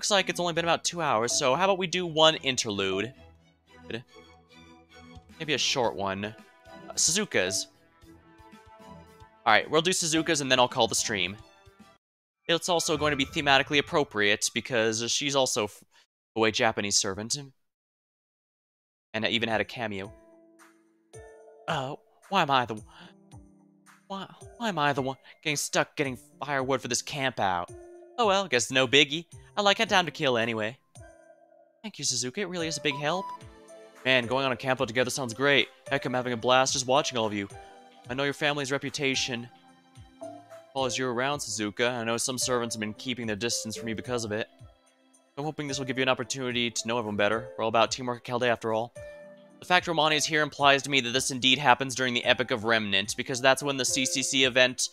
Looks like it's only been about 2 hours, so how about we do one interlude? Maybe a short one. Suzuka's. Alright, we'll do Suzuka's and then I'll call the stream. It's also going to be thematically appropriate because she's also a Japanese servant. And I even had a cameo. Why am I the why am I the one getting stuck getting firewood for this camp out? Oh well, guess no biggie. I like had time to kill anyway. Thank you, Suzuka. It really is a big help. Man, going on a camp out together sounds great. Heck, I'm having a blast just watching all of you. I know your family's reputation follows you around, Suzuka. I know some servants have been keeping their distance from you because of it. I'm hoping this will give you an opportunity to know everyone better. We're all about teamwork at Chaldea after all. The fact Romani is here implies to me that this indeed happens during the Epic of Remnant, because that's when the CCC event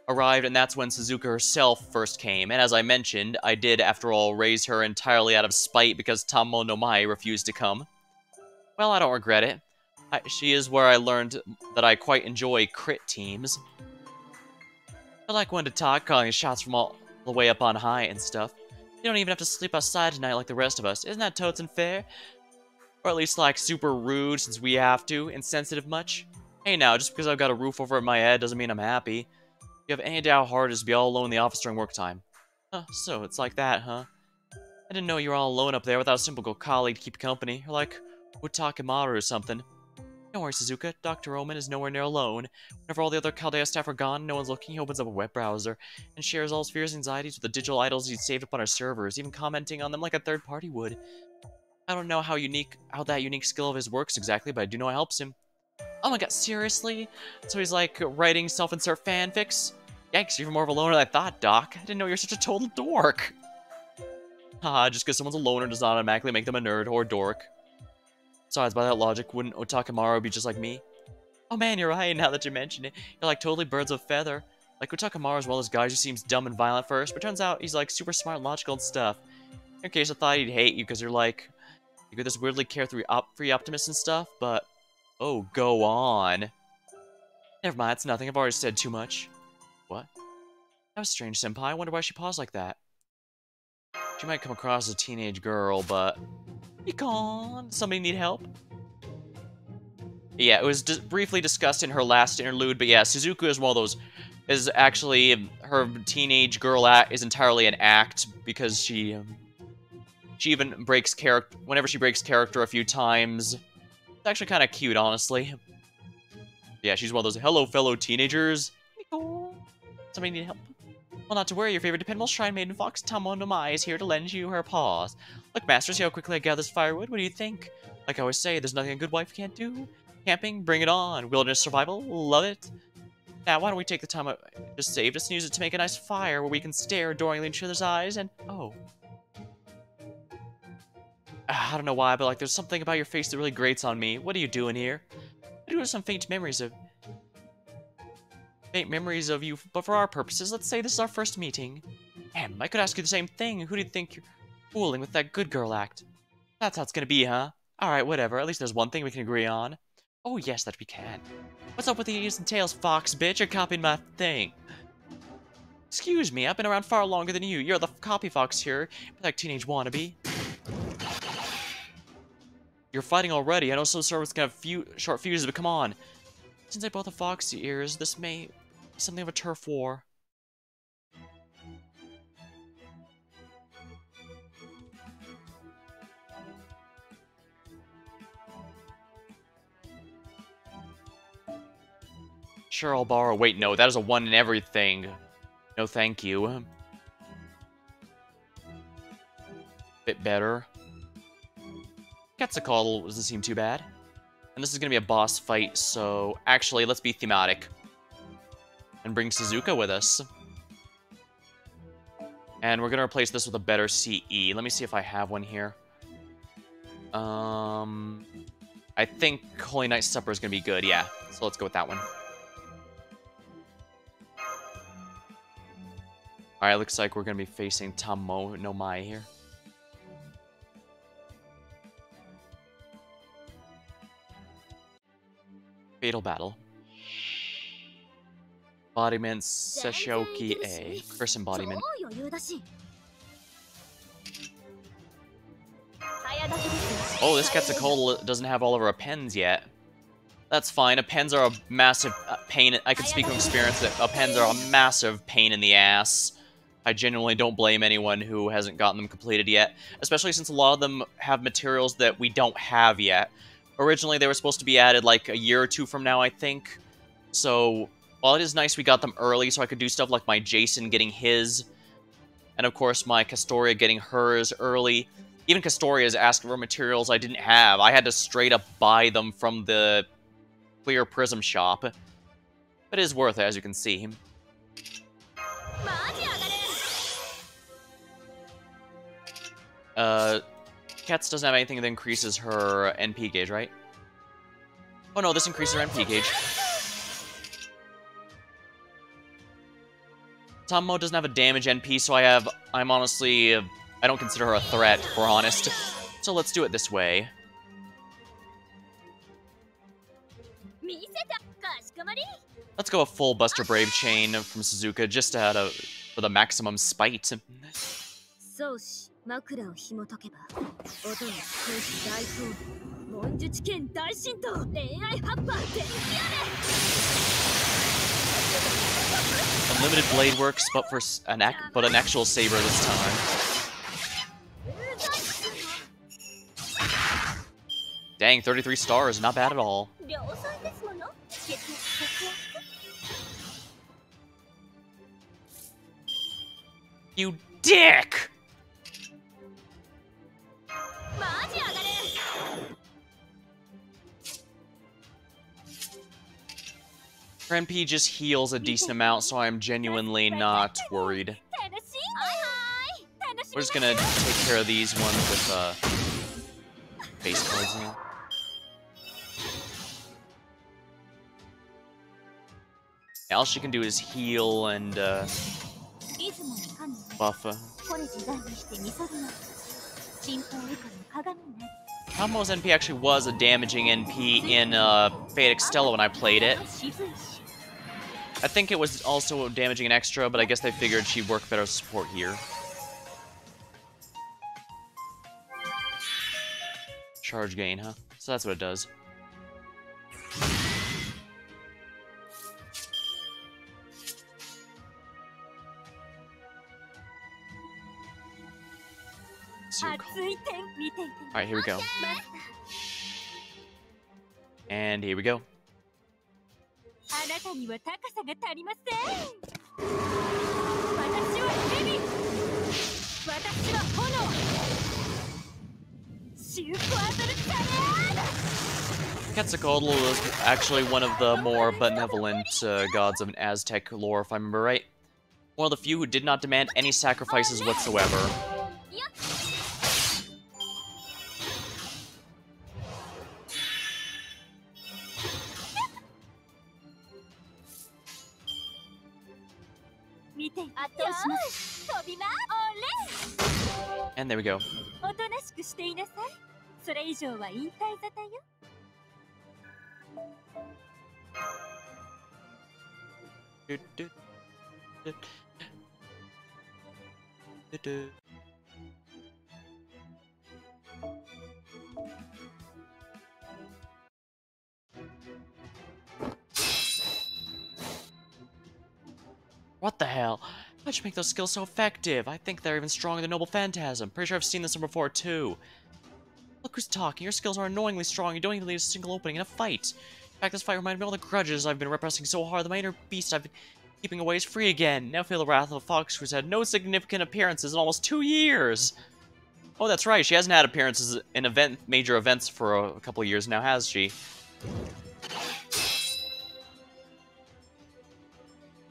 arrived, and that's when Suzuka herself first came. And as I mentioned, I did, after all, raise her entirely out of spite because Tammo no Mai refused to come. Well, I don't regret it. She is where I learned that I quite enjoy crit teams. I like when to talk, calling shots from all the way up on high and stuff. You don't even have to sleep outside tonight like the rest of us. Isn't that totes and fair? Or at least, like, super rude since we have to. Insensitive much? Hey now, just because I've got a roof over my head doesn't mean I'm happy. If you have any doubt how hard it is to be all alone in the office during work time. So it's like that, huh? I didn't know you were all alone up there without a simple colleague to keep you company. Or like Utakaemaru or something. Don't worry, Suzuka. Dr. Omen is nowhere near alone. Whenever all the other Chaldea staff are gone, no one's looking, he opens up a web browser and shares all his fears and anxieties with the digital idols he's saved up on our servers, even commenting on them like a third party would. I don't know how that unique skill of his works exactly, but I do know it helps him. Oh my god, seriously? So he's like writing self-insert fanfics? Yikes, you're more of a loner than I thought, Doc. I didn't know you're such a total dork. Haha, just because someone's a loner does not automatically make them a nerd or a dork. Besides, by that logic, wouldn't Utakaemaru be just like me? Oh man, you're right, now that you mention it. You're like totally birds of a feather. Like Utakaemaru is one of those guys who seems dumb and violent first, but turns out he's like super smart and logical and stuff. In case I thought he'd hate you because you're this weirdly carefree optimist and stuff, but... Oh, go on. Never mind, it's nothing, I've already said too much. What? That was strange, Senpai. I wonder why she paused like that. She might come across as a teenage girl, but... Be gone. Somebody need help? Yeah, it was briefly discussed in her last interlude, but yeah, Suzuka is one of those... Is actually... Her teenage girl act is entirely an act, because she even breaks character... Whenever she breaks character a few times... It's actually kind of cute, honestly. Yeah, she's one of those, hello, fellow teenagers. Somebody need help? Well, not to worry, your favorite dependable shrine maiden fox, Tammo no Mai, is here to lend you her paws. Look, master, see how quickly I gather this firewood? What do you think? Like I always say, there's nothing a good wife can't do. Camping, bring it on. Wilderness survival, love it. Now, why don't we take the time I just saved us and use it to make a nice fire where we can stare adoringly into each other's eyes and... Oh. I don't know why, but like there's something about your face that really grates on me. What are you doing here? I do have some faint memories of you, but for our purposes, let's say this is our first meeting. Damn, I could ask you the same thing. Who do you think you're fooling with that good girl act? That's how it's gonna be, huh? Alright, whatever. At least there's one thing we can agree on. Oh yes, that we can. What's up with the ears and tails, fox bitch? You're copying my thing. Excuse me, I've been around far longer than you. You're the copy fox here, like teenage wannabe. You're fighting already. I know some servants can have short fuses, but come on. Since they both have foxy ears, this may be something of a turf war. Sure, I'll borrow. Wait, no, that is a one in everything. No, thank you. Bit better. Quetzalcoatl doesn't seem too bad. And this is going to be a boss fight, so... Actually, let's be thematic. And bring Suzuka with us. And we're going to replace this with a better CE. Let me see if I have one here. I think Holy Night Supper is going to be good, yeah. So let's go with that one. Alright, looks like we're going to be facing Tammo no Mai here. Fatal Battle. Embodiment Seshoki A. First embodiment. Oh, this Quetzalcoatl doesn't have all of her pens yet. That's fine. Appends are a massive pain. I can speak from experience that appends are a massive pain in the ass. I genuinely don't blame anyone who hasn't gotten them completed yet, especially since a lot of them have materials that we don't have yet. Originally, they were supposed to be added like a year or two from now, I think. So, while it is nice we got them early so I could do stuff like my Jason getting his, and of course my Castoria getting hers early, even Castoria's asking for materials I didn't have. I had to straight up buy them from the Clear Prism shop. But it is worth it, as you can see. Cats doesn't have anything that increases her NP gauge, right? Oh no, this increases her NP gauge. Tammo doesn't have a damage NP, so I'm honestly, I don't consider her a threat, if we're honest. So let's do it this way. Let's go a full Buster Brave chain from Suzuka, just for the maximum spite. Unlimited blade works, but for an actual saber this time. Dang, 33 stars, not bad at all. You dick! Her NP just heals a decent amount, so I'm genuinely not worried. We're just gonna take care of these ones with base cards now. All she can do is heal and buff. Tammo's NP actually was a damaging NP in Fate Extella when I played it. I think it was also damaging an extra, but I guess they figured she'd work better as support here. Charge gain, huh? So that's what it does. Alright, here we go. And here we go. Quetzalcoatl is actually one of the more benevolent gods of an Aztec lore, if I remember right. One of the few who did not demand any sacrifices whatsoever. And there we go. What the hell? How'd you make those skills so effective? I think they're even stronger than Noble Phantasm. Pretty sure I've seen this one before, too. Look who's talking. Your skills are annoyingly strong. You don't even leave a single opening in a fight. In fact, this fight reminded me of all the grudges I've been repressing so hard that my inner beast I've been keeping away is free again. Now feel the wrath of a fox who's had no significant appearances in almost 2 years. Oh, that's right. She hasn't had appearances in major events for a couple of years now, has she?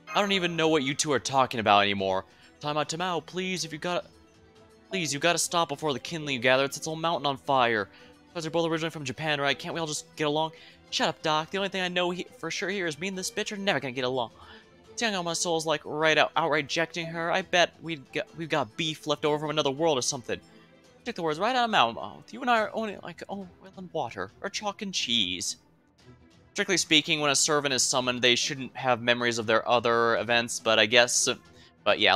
I don't even know what you two are talking about anymore. Tamao, please, you gotta stop before the kindling you gather. It's its whole mountain on fire. You guys are both originally from Japan, right? Can't we all just get along? Shut up, Doc. The only thing I know for sure here is me and this bitch are never gonna get along. Seeing how my soul's like outright rejecting her, I bet we've got beef left over from another world or something. Take the words right out of my mouth. You and I are only like oil and water, or chalk and cheese. Strictly speaking, when a servant is summoned, they shouldn't have memories of their other events, but I guess... But yeah,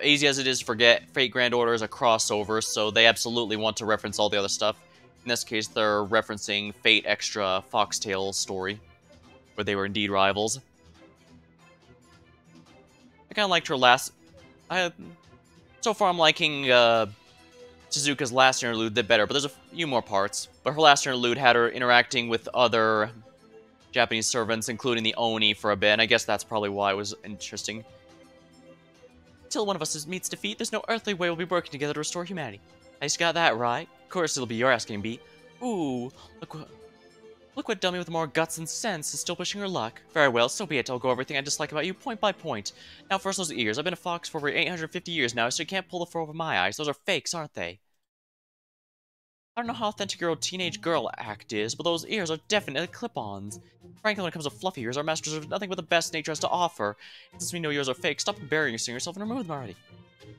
easy as it is to forget, Fate Grand Order is a crossover, so they absolutely want to reference all the other stuff. In this case, they're referencing Fate Extra Foxtail story, where they were indeed rivals. I kind of liked her last... so far I'm liking Suzuka's last interlude a bit better, but there's a few more parts. But her last interlude had her interacting with other Japanese servants, including the Oni, for a bit, and I guess that's probably why it was interesting. Till one of us meets defeat, there's no earthly way we'll be working together to restore humanity. I just got that right. Of course it'll be your ass getting beat. Ooh, look what dummy with more guts and sense is still pushing her luck. Very well, so be it. I'll go over everything I dislike about you point by point. Now first those ears. I've been a fox for over 850 years now, so you can't pull the fur over my eyes. Those are fakes, aren't they? I don't know how authentic your old teenage girl act is, but those ears are definitely clip-ons. Frankly, when it comes to fluffy ears, our masters have nothing but the best nature has to offer. Since we know yours are fake, stop burying yourself and remove them already.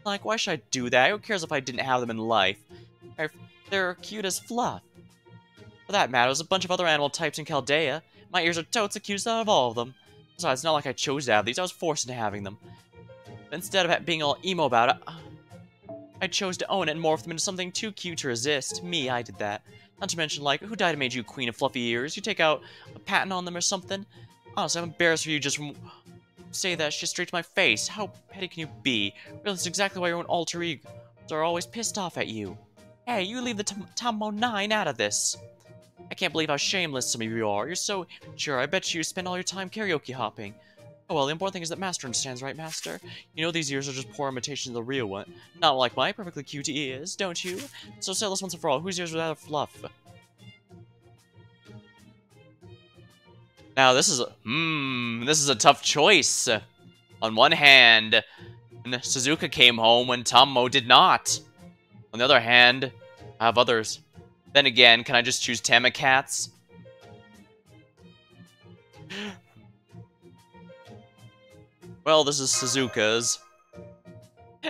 Like, why should I do that? Who cares if I didn't have them in life? They're cute as fluff. For that matter, there's a bunch of other animal types in Chaldea. My ears are totes the cutest out of all of them. Besides, it's not like I chose to have these, I was forced into having them. But instead of being all emo about it, I chose to own it and morph them into something too cute to resist. Me, I did that. Not to mention, like, who died and made you queen of fluffy ears? You take out a patent on them or something? Honestly, I'm embarrassed for you just from say that shit straight to my face. How petty can you be? Really, that's exactly why your own alter egos are always pissed off at you. Hey, you leave the Tammo 9 out of this. I can't believe how shameless some of you are. You're so sure. I bet you spend all your time karaoke hopping. Oh well, the important thing is that Master understands, right, Master? You know these ears are just poor imitations of the real one. Not like my perfectly cute ears, don't you? So settle this once and for all, whose ears without fluff? Now this is a tough choice. On one hand, Suzuka came home when Tammo did not. On the other hand, I have others. Then again, can I just choose Tamacats? Well, this is Suzuka's.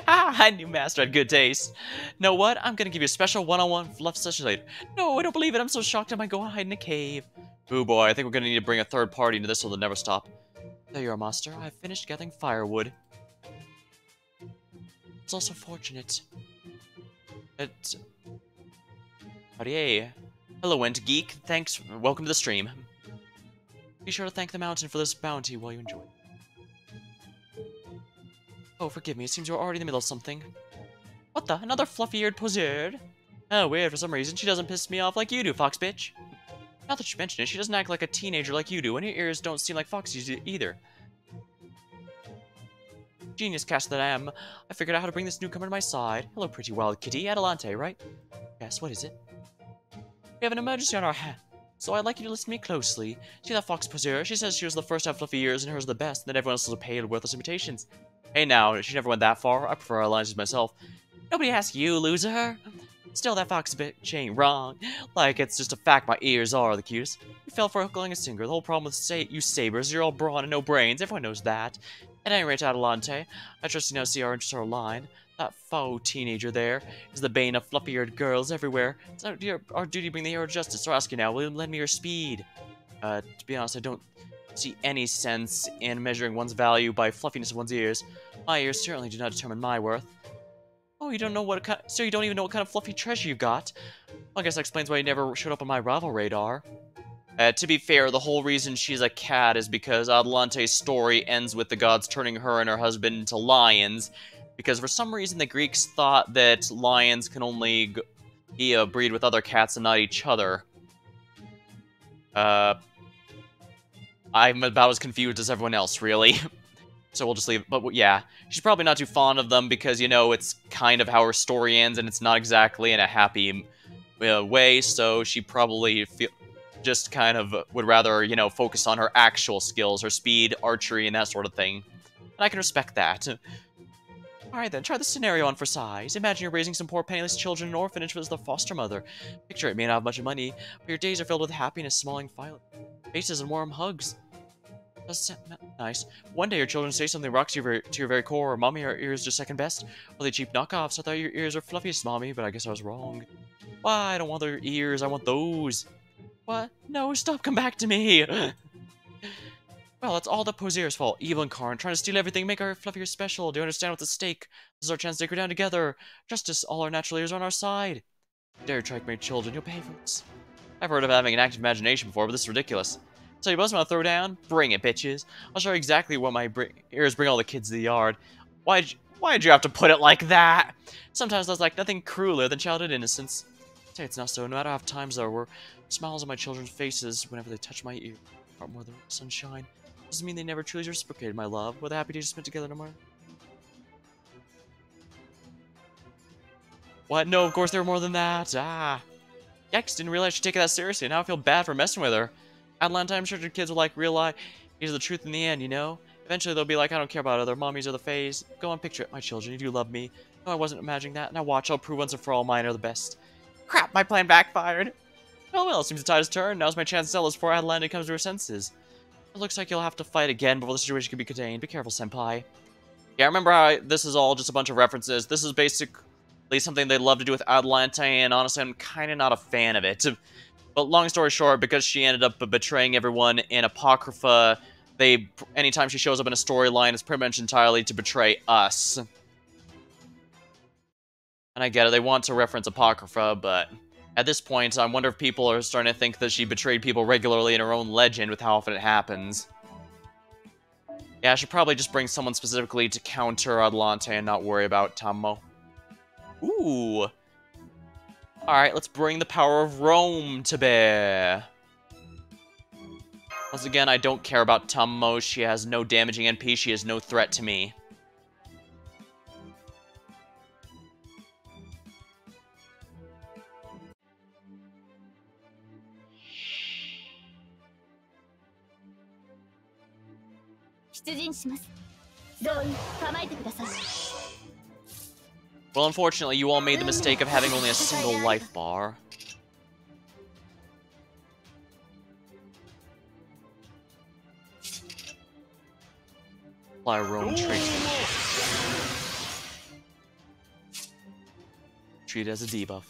I knew Master had good taste. Know what? I'm gonna give you a special one-on-one fluff session later. No, I don't believe it. I'm so shocked I might go and hide in a cave. Oh boy, I think we're gonna need to bring a third party into this so they'll never stop. There you are, Master. I've finished gathering firewood. It's also fortunate. Howdy. Hello, Ent Geek. Thanks. Welcome to the stream. Be sure to thank the mountain for this bounty while you enjoy. Oh, forgive me. It seems you're already in the middle of something. What the? Another fluffy-eared poseur? Oh, weird. For some reason, she doesn't piss me off like you do, fox bitch. Now that you mention it, she doesn't act like a teenager like you do, and her ears don't seem like foxy's either. Genius cast that I am. I figured out how to bring this newcomer to my side. Hello, pretty wild kitty. Atalante, right? Yes, what is it? We have an emergency on our hands, so I'd like you to listen to me closely. See that fox poseur? She says she was the first to have fluffy ears and hers the best, and that everyone else is pale, worthless imitations. Hey now, she never went that far. I prefer our alliances myself. Nobody asked you, loser. Still, that fox bitch ain't wrong. Like, it's just a fact my ears are the cutest. You fell for a hook along a singer. The whole problem with you sabers, you're all brawn and no brains. Everyone knows that. At any rate, Atalante, I trust you now see our interests are aligned. That faux teenager there is the bane of fluffy-eared girls everywhere. It's our duty to bring the hero to justice. So I ask you now, will you lend me your speed? To be honest, I don't see any sense in measuring one's value by fluffiness of one's ears. My ears certainly do not determine my worth. Oh, you don't know what so you don't even know what kind of fluffy treasure you got? Well, I guess that explains why you never showed up on my rival radar. To be fair, the whole reason she's a cat is because Atalante's story ends with the gods turning her and her husband into lions, because for some reason the Greeks thought that lions can only breed with other cats and not each other. I'm about as confused as everyone else, really. So we'll just leave it. But yeah, she's probably not too fond of them because, you know, it's kind of how her story ends and it's not exactly in a happy way, so she probably just kind of would rather, you know, focus on her actual skills, her speed, archery, and that sort of thing. And I can respect that. Alright then, try this scenario on for size. Imagine you're raising some poor penniless children in an orphanage with their foster mother. Picture it may not have much money, but your days are filled with happiness, smiling faces, and warm hugs. That's nice. One day your children say something rocks you to your very core, or Mommy, our ears are second best. Well, they cheap knockoffs. I thought your ears are fluffiest, Mommy, but I guess I was wrong. Why? I don't want their ears, I want those. What? No, stop, come back to me! Well, it's all the poseur's fault. Evil incarnate, trying to steal everything, make our fluffier special. Do you understand what's at stake? This is our chance to go down together. Justice, all our natural ears are on our side. Dare you strike my children, you'll pay for this. I've heard of having an active imagination before, but this is ridiculous. So you both want to throw down? Bring it, bitches. I'll show you exactly what my ears bring all the kids to the yard. Why'd you have to put it like that? Sometimes there's like nothing crueler than childhood innocence. Say it's not so. No matter how times there were smiles on my children's faces whenever they touch my ear. Heart more than sunshine. Doesn't mean they never truly reciprocated my love. Were they happy to spend together no more? What? No, of course they were more than that. Ah. Yikes, didn't realize she'd take it that seriously. Now I feel bad for messing with her. Atalante, I'm sure your kids will like realize the truth in the end, you know? Eventually they'll be like, I don't care about other mommies or the phase. Go on, picture it, my children. You do love me. No, I wasn't imagining that. Now watch, I'll prove once and for all mine are the best. Crap, my plan backfired. Oh well, it seems the tide has turned. Now's my chance to sell this before Atalante comes to her senses. It looks like you'll have to fight again before the situation can be contained. Be careful, senpai. Yeah, remember how this is all just a bunch of references. This is basically something they'd love to do with Atalante, and honestly, I'm kind of not a fan of it. But long story short, because she ended up betraying everyone in Apocrypha, anytime she shows up in a storyline, it's pretty much entirely to betray us. And I get it, they want to reference Apocrypha, but at this point, I wonder if people are starting to think that she betrayed people regularly in her own legend with how often it happens. Yeah, I should probably just bring someone specifically to counter Atalante and not worry about Tammo. Ooh. Alright, let's bring the power of Rome to bear. Once again, I don't care about Tammo. She has no damaging NP. She is no threat to me. Well, unfortunately, you all made the mistake of having only a single life bar. Apply Rome trait. Treat it as a debuff.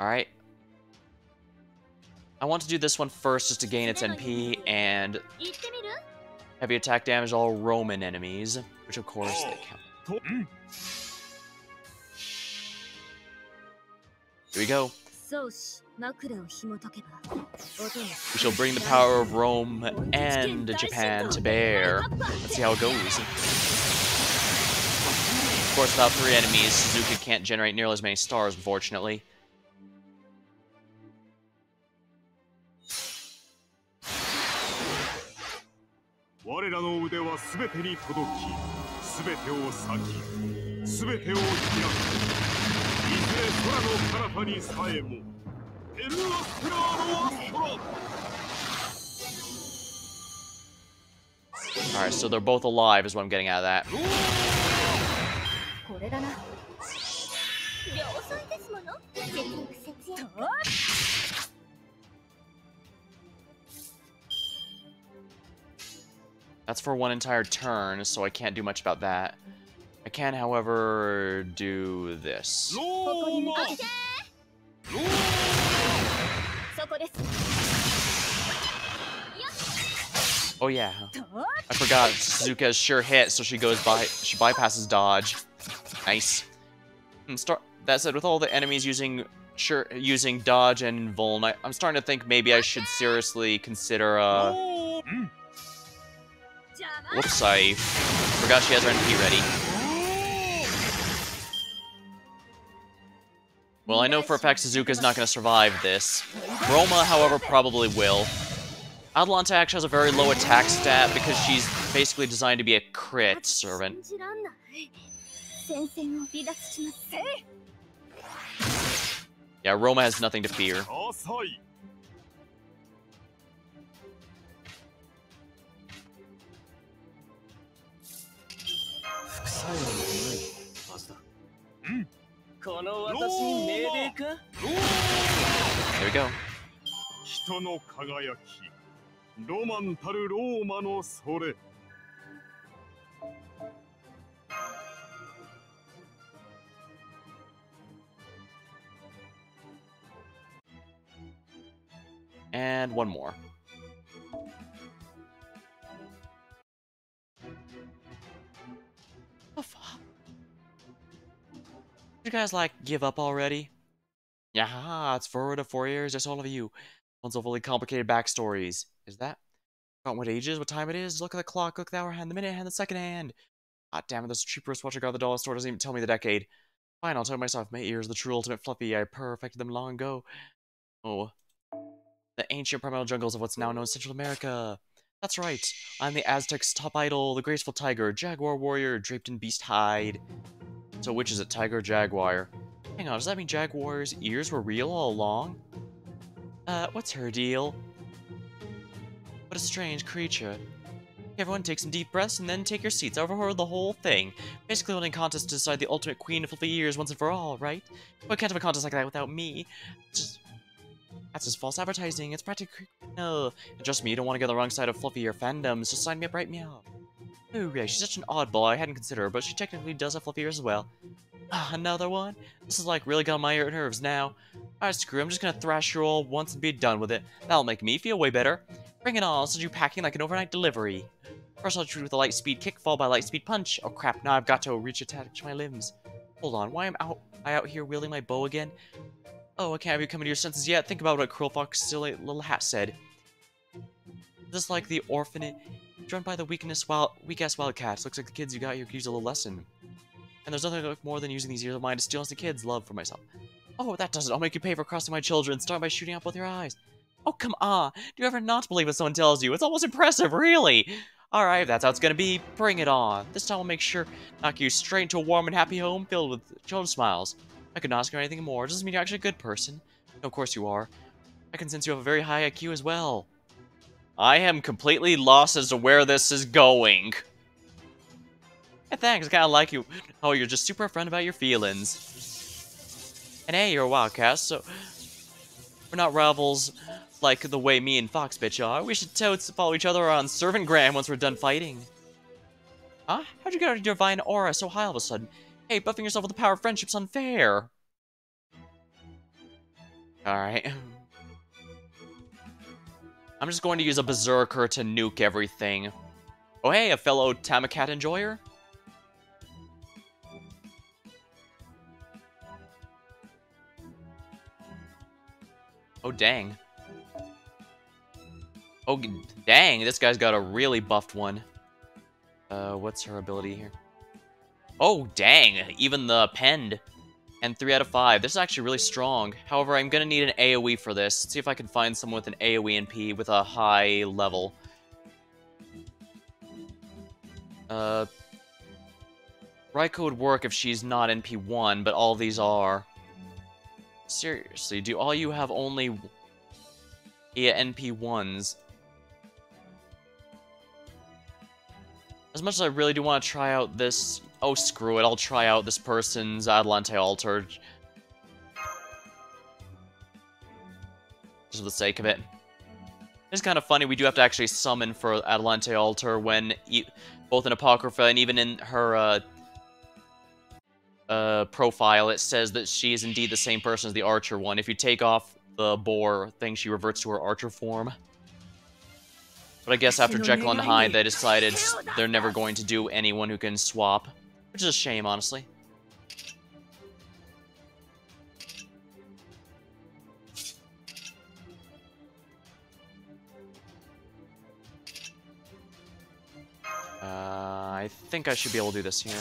Alright. I want to do this one first just to gain its NP and heavy attack damage all Roman enemies, which of course they count. Here we go. We shall bring the power of Rome and Japan to bear. Let's see how it goes. Of course, without 3 enemies, Suzuka can't generate nearly as many stars, unfortunately. Alright, so they're both alive is what I'm getting out of that. That's for one entire turn, so I can't do much about that. I can, however, do this. Oh yeah, I forgot Suzuka's sure hit, so she bypasses dodge. Nice. That said, with all the enemies using dodge and vuln, I'm starting to think maybe I should seriously consider whoops, I forgot she has her NP ready. Well, I know for a fact Suzuka's not going to survive this. Roma, however, probably will. Atalante actually has a very low attack stat because she's basically designed to be a crit servant. Yeah, Roma has nothing to fear. There we go. And one more. Oh, fuck. You guys, like, give up already? Yeah, it's forward to 4 years, just all of you. One's overly complicated backstories. Is that? Forgotten what age is, what time it is? Look at the clock, look at the hour hand, the minute hand, the second hand. God damn it, this cheap wristwatch I got at the dollar store doesn't even tell me the decade. Fine, I'll tell myself my ears, the true ultimate fluffy. I perfected them long ago. Oh. The ancient primeval jungles of what's now known as Central America. That's right. I'm the Aztecs' top idol, the graceful tiger, jaguar warrior, draped in beast hide. So which is it, tiger or jaguar? Hang on, does that mean Jaguar's ears were real all along? What's her deal? What a strange creature. Everyone take some deep breaths and then take your seats. Overheard the whole thing. Basically holding a contest to decide the ultimate queen of fluffy ears once and for all, right? Well, I can't have a contest like that without me. That's just false advertising. It's practically no. And trust me, you don't want to get on the wrong side of fluffy ear fandoms. Just sign me up right meow. Oh, yeah, she's such an oddball. I hadn't considered her, but she technically does have fluffy ears as well. Another one? This is like really got on my nerves now. Alright, screw it. I'm just gonna thrash you all once and be done with it. That'll make me feel way better. Bring it on, I'll send you packing like an overnight delivery. First I'll shoot with a light speed kick, followed by a light speed punch. Oh crap, now I've got to reach attach my limbs. Hold on, why am I out here wielding my bow again? Oh, I can't have you coming to your senses yet. Think about what Cruel Fox's silly little hat said. Just like the orphanage, run by the weak-ass wildcats. Looks like the kids you got here could use a little lesson. And there's nothing more than using these ears of mine to steal the kids' love for myself. Oh, that does it. I'll make you pay for crossing my children. Start by shooting out both your eyes. Oh, come on. Do you ever not believe what someone tells you? It's almost impressive, really. Alright, that's how it's gonna be. Bring it on. This time I'll make sure to knock you straight into a warm and happy home filled with children's smiles. I could not ask you anything more. It doesn't mean you're actually a good person. No, of course you are. I can sense you have a very high IQ as well. I am completely lost as to where this is going. Hey, thanks. I kind of like you. Oh, you're just super upfront about your feelings. And hey, you're a wildcat, so we're not rivals like the way me and Fox bitch are. We should totes follow each other on Servant Graham once we're done fighting. Huh? How'd you get your divine aura so high all of a sudden? Hey, buffing yourself with the power of friendship's unfair. Alright. I'm just going to use a berserker to nuke everything. Oh hey, a fellow Tamacat enjoyer? Oh dang. Oh dang, this guy's got a really buffed one. What's her ability here? Oh dang, even the pend. And 3 out of 5. This is actually really strong. However, I'm gonna need an AoE for this. Let's see if I can find someone with an AoE NP with a high level. Raiko would work if she's not NP1, but all these are. Seriously, do all you have only NP1s? As much as I really do want to try out this... Oh, screw it, I'll try out this person's Atalante altar. Just for the sake of it. It's kind of funny, we do have to actually summon for Atalante altar when... both in Apocrypha and even in her, profile, it says that she is indeed the same person as the archer one. If you take off the boar thing, she reverts to her archer form. But I guess after Jekyll and Hyde, they decided they're never going to do anyone who can swap. Which is a shame, honestly. I think I should be able to do this here.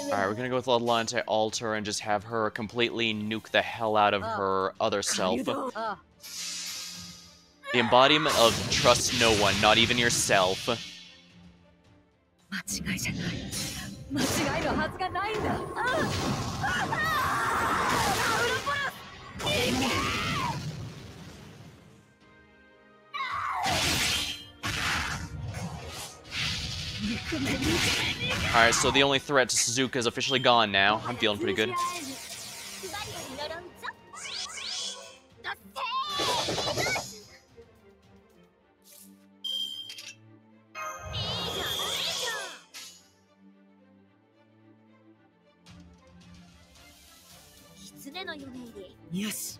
Alright, we're gonna go with Atalante altar and just have her completely nuke the hell out of her other self. The embodiment of trust no one, not even yourself. Alright, so the only threat to Suzuka is officially gone now. I'm feeling pretty good.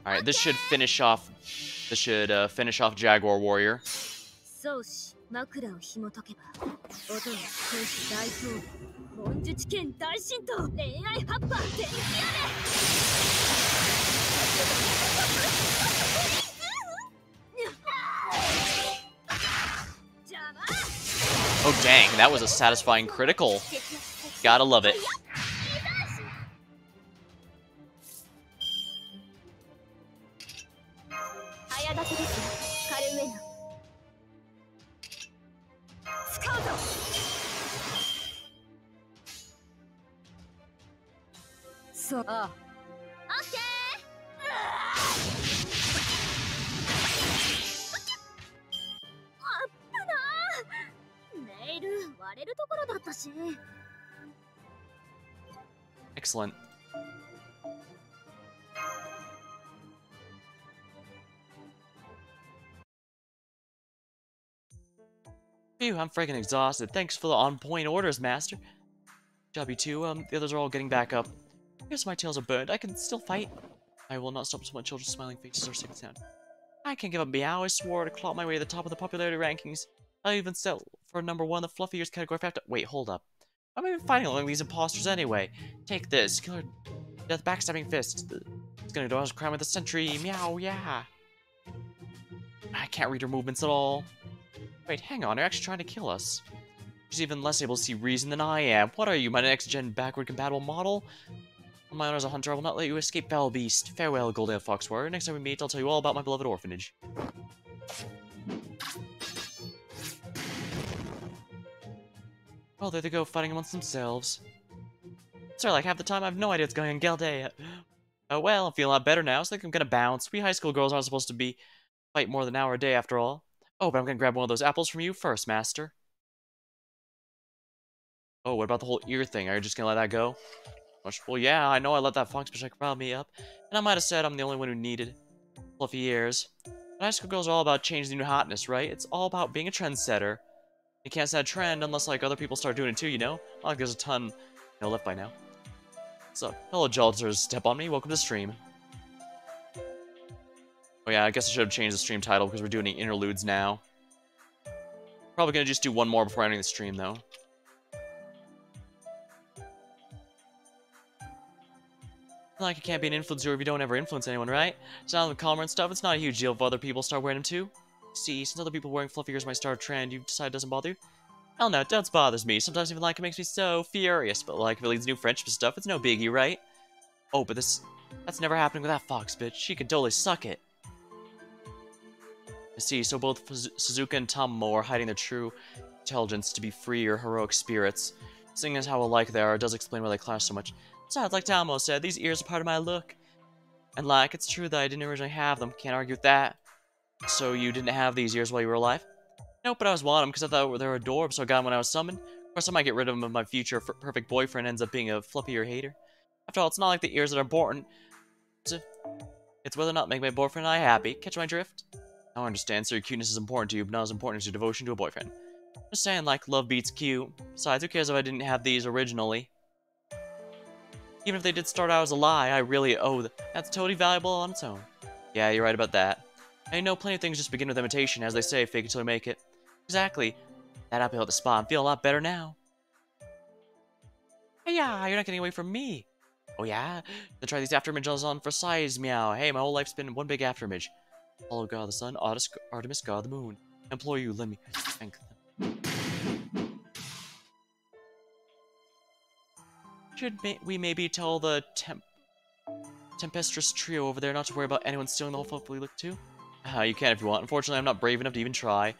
Alright, this should finish off... This should finish off Jaguar Warrior. Oh dang, that was a satisfying critical. Gotta love it. Excellent. Phew, I'm freaking exhausted. Thanks for the on-point orders, Master. Job you too. The others are all getting back up. I guess my tails are burned. I can still fight. I will not stop until my children's smiling faces are safe and sound. I can't give up meow. I swore to claw my way to the top of the popularity rankings. I'll even settle for #1 in the fluffy ears category if I have to— Wait, hold up. I'm even fighting along these imposters anyway. Take this. Killer death backstabbing fist. It's gonna do us crime of the century. Meow, yeah. I can't read her movements at all. Wait, hang on. You're actually trying to kill us. She's even less able to see reason than I am. What are you, my next-gen backward-compatible model? On my honor as a hunter, I will not let you escape, foul beast. Farewell, Golden Fox Warrior. Next time we meet, I'll tell you all about my beloved orphanage. Well, there they go, fighting amongst themselves. Sorry, like half the time I have no idea what's going on, Galdea. Oh well, I'm feeling a lot better now, so I think I'm gonna bounce. We high school girls aren't supposed to fight more than an hour a day after all. Oh, but I'm gonna grab one of those apples from you first, Master. Oh, what about the whole ear thing? Are you just gonna let that go? Well, yeah, I know I let that fox bitch rile me up, and I might have said I'm the only one who needed fluffy ears. But high school girls are all about changing the new hotness, right? It's all about being a trendsetter. You can't set a trend unless, like, other people start doing it too, you know? Not like there's a ton, left by now. So, hello, Jalters. Step on me. Welcome to the stream. Oh yeah, I guess I should have changed the stream title because we're doing Interludes now. Probably gonna just do one more before ending the stream, though. Like, it can't be an influencer if you don't ever influence anyone, right? It's not with Calmer and stuff, it's not a huge deal if other people start wearing them too. See, since other people wearing fluffy ears might start a trend, you decide it doesn't bother you? Hell no, it does bothers me. Sometimes even like it makes me so furious, but like if it leads to new friendship and stuff, it's no biggie, right? Oh, but that's never happening with that fox bitch. She could totally suck it. I see, so both Suzuka and Tomo are hiding their true intelligence to be free or heroic spirits. Seeing as how alike they are, it does explain why they clash so much. Besides, like Tomo said, these ears are part of my look. And like, it's true that I didn't originally have them, can't argue with that. So you didn't have these ears while you were alive? Nope, but I was wanting them because I thought they were adorable, so I got them when I was summoned. Of course, I might get rid of them if my future perfect boyfriend ends up being a fluffy ear hater. After all, it's not like the ears that are important. It's whether or not make my boyfriend and I happy. Catch my drift? Now I understand, so your cuteness is important to you, but not as important as your devotion to a boyfriend. Just saying, like, love beats cute. Besides, who cares if I didn't have these originally? Even if they did start out as a lie, I really owe them. That's totally valuable on its own. Yeah, you're right about that. I know plenty of things just begin with imitation, as they say, fake it till you make it. Exactly. That uphill at the spot. I'm feeling a lot better now. Hey, yeah, you're not getting away from me. Oh, yeah? Then try these afterimages on for size, meow. Hey, my whole life's been one big afterimage. Apollo, god of the sun, Artemis, god of the moon. I implore you, let me thank them. Should we maybe tell the tempestuous trio over there not to worry about anyone stealing the whole fluffy look too? You can if you want. Unfortunately, I'm not brave enough to even try.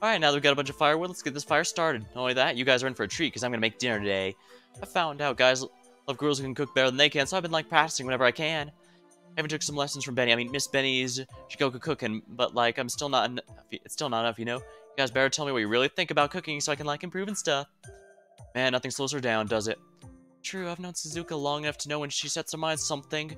Alright, now that we've got a bunch of firewood, let's get this fire started. Not only that, you guys are in for a treat, because I'm gonna make dinner today. I found out guys love girls who can cook better than they can, so I've been, like, practicing whenever I can. I even took some lessons from Benny. I mean, Miss Benny's Suzuka cooking, but, like, it's still not enough, you know? You guys better tell me what you really think about cooking so I can, like, improve and stuff. Man, nothing slows her down, does it? True, I've known Suzuka long enough to know when she sets her mind something.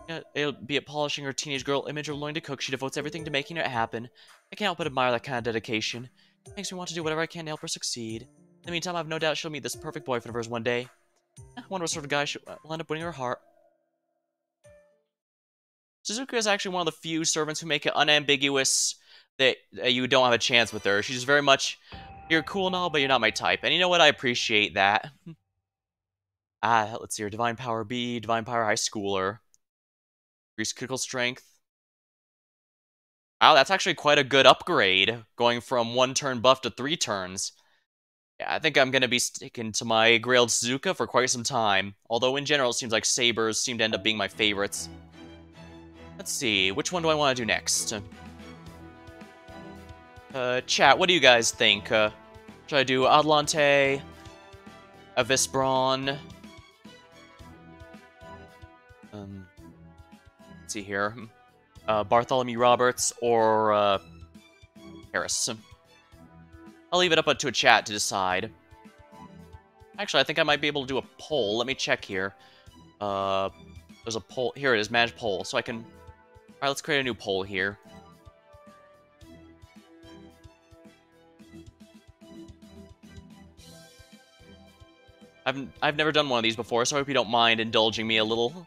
Be it polishing her teenage girl image or learning to cook, she devotes everything to making it happen. I can't help but admire that kind of dedication. It makes me want to do whatever I can to help her succeed. In the meantime, I have no doubt she'll meet this perfect boyfriend of hers one day. I wonder what sort of guy will end up winning her heart. Suzuka is actually one of the few servants who make it unambiguous that you don't have a chance with her. She's very much, you're cool and all, but you're not my type. And you know what? I appreciate that. Let's see here. Divine Power B, Divine Power High Schooler. Increase critical strength. Wow, that's actually quite a good upgrade, going from 1 turn buff to 3 turns. Yeah, I think I'm going to be sticking to my Grailed Suzuka for quite some time. Although in general, it seems like Sabers seem to end up being my favorites. Let's see, which one do I want to do next? Chat, what do you guys think? Should I do Atalante, Avisbron? Let's see here. Bartholomew Roberts or Harris. I'll leave it up to a chat to decide. Actually, I think I might be able to do a poll. Let me check here. There's a poll. Here it is, manage poll. So I can... Alright, let's create a new poll here. I've never done one of these before, so I hope you don't mind indulging me a little.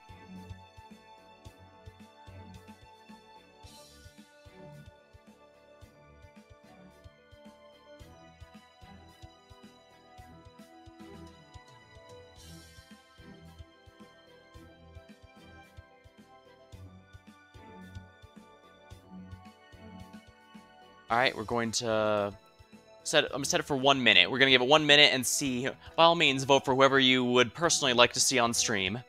Alright, we're going to... I'm gonna set it for 1 minute. We're gonna give it 1 minute and see. By all means, vote for whoever you would personally like to see on stream.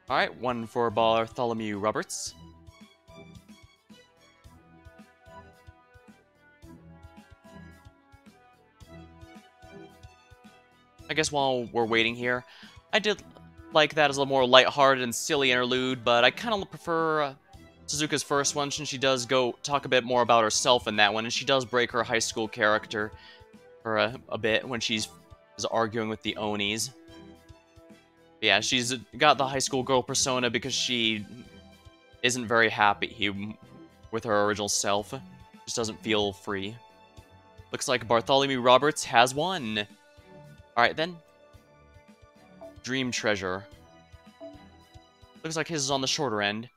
Alright, 1 for Bartholomew Roberts. I guess while we're waiting here, I did like that as a more lighthearted and silly interlude, but I kind of prefer Suzuka's first one, since she does go talk a bit more about herself in that one, and she does break her high school character for a bit when she's arguing with the Onis. Yeah, she's got the high school girl persona because she isn't very happy with her original self. Just doesn't feel free. Looks like Bartholomew Roberts has won. Alright then. Dream Treasure. Looks like his is on the shorter end.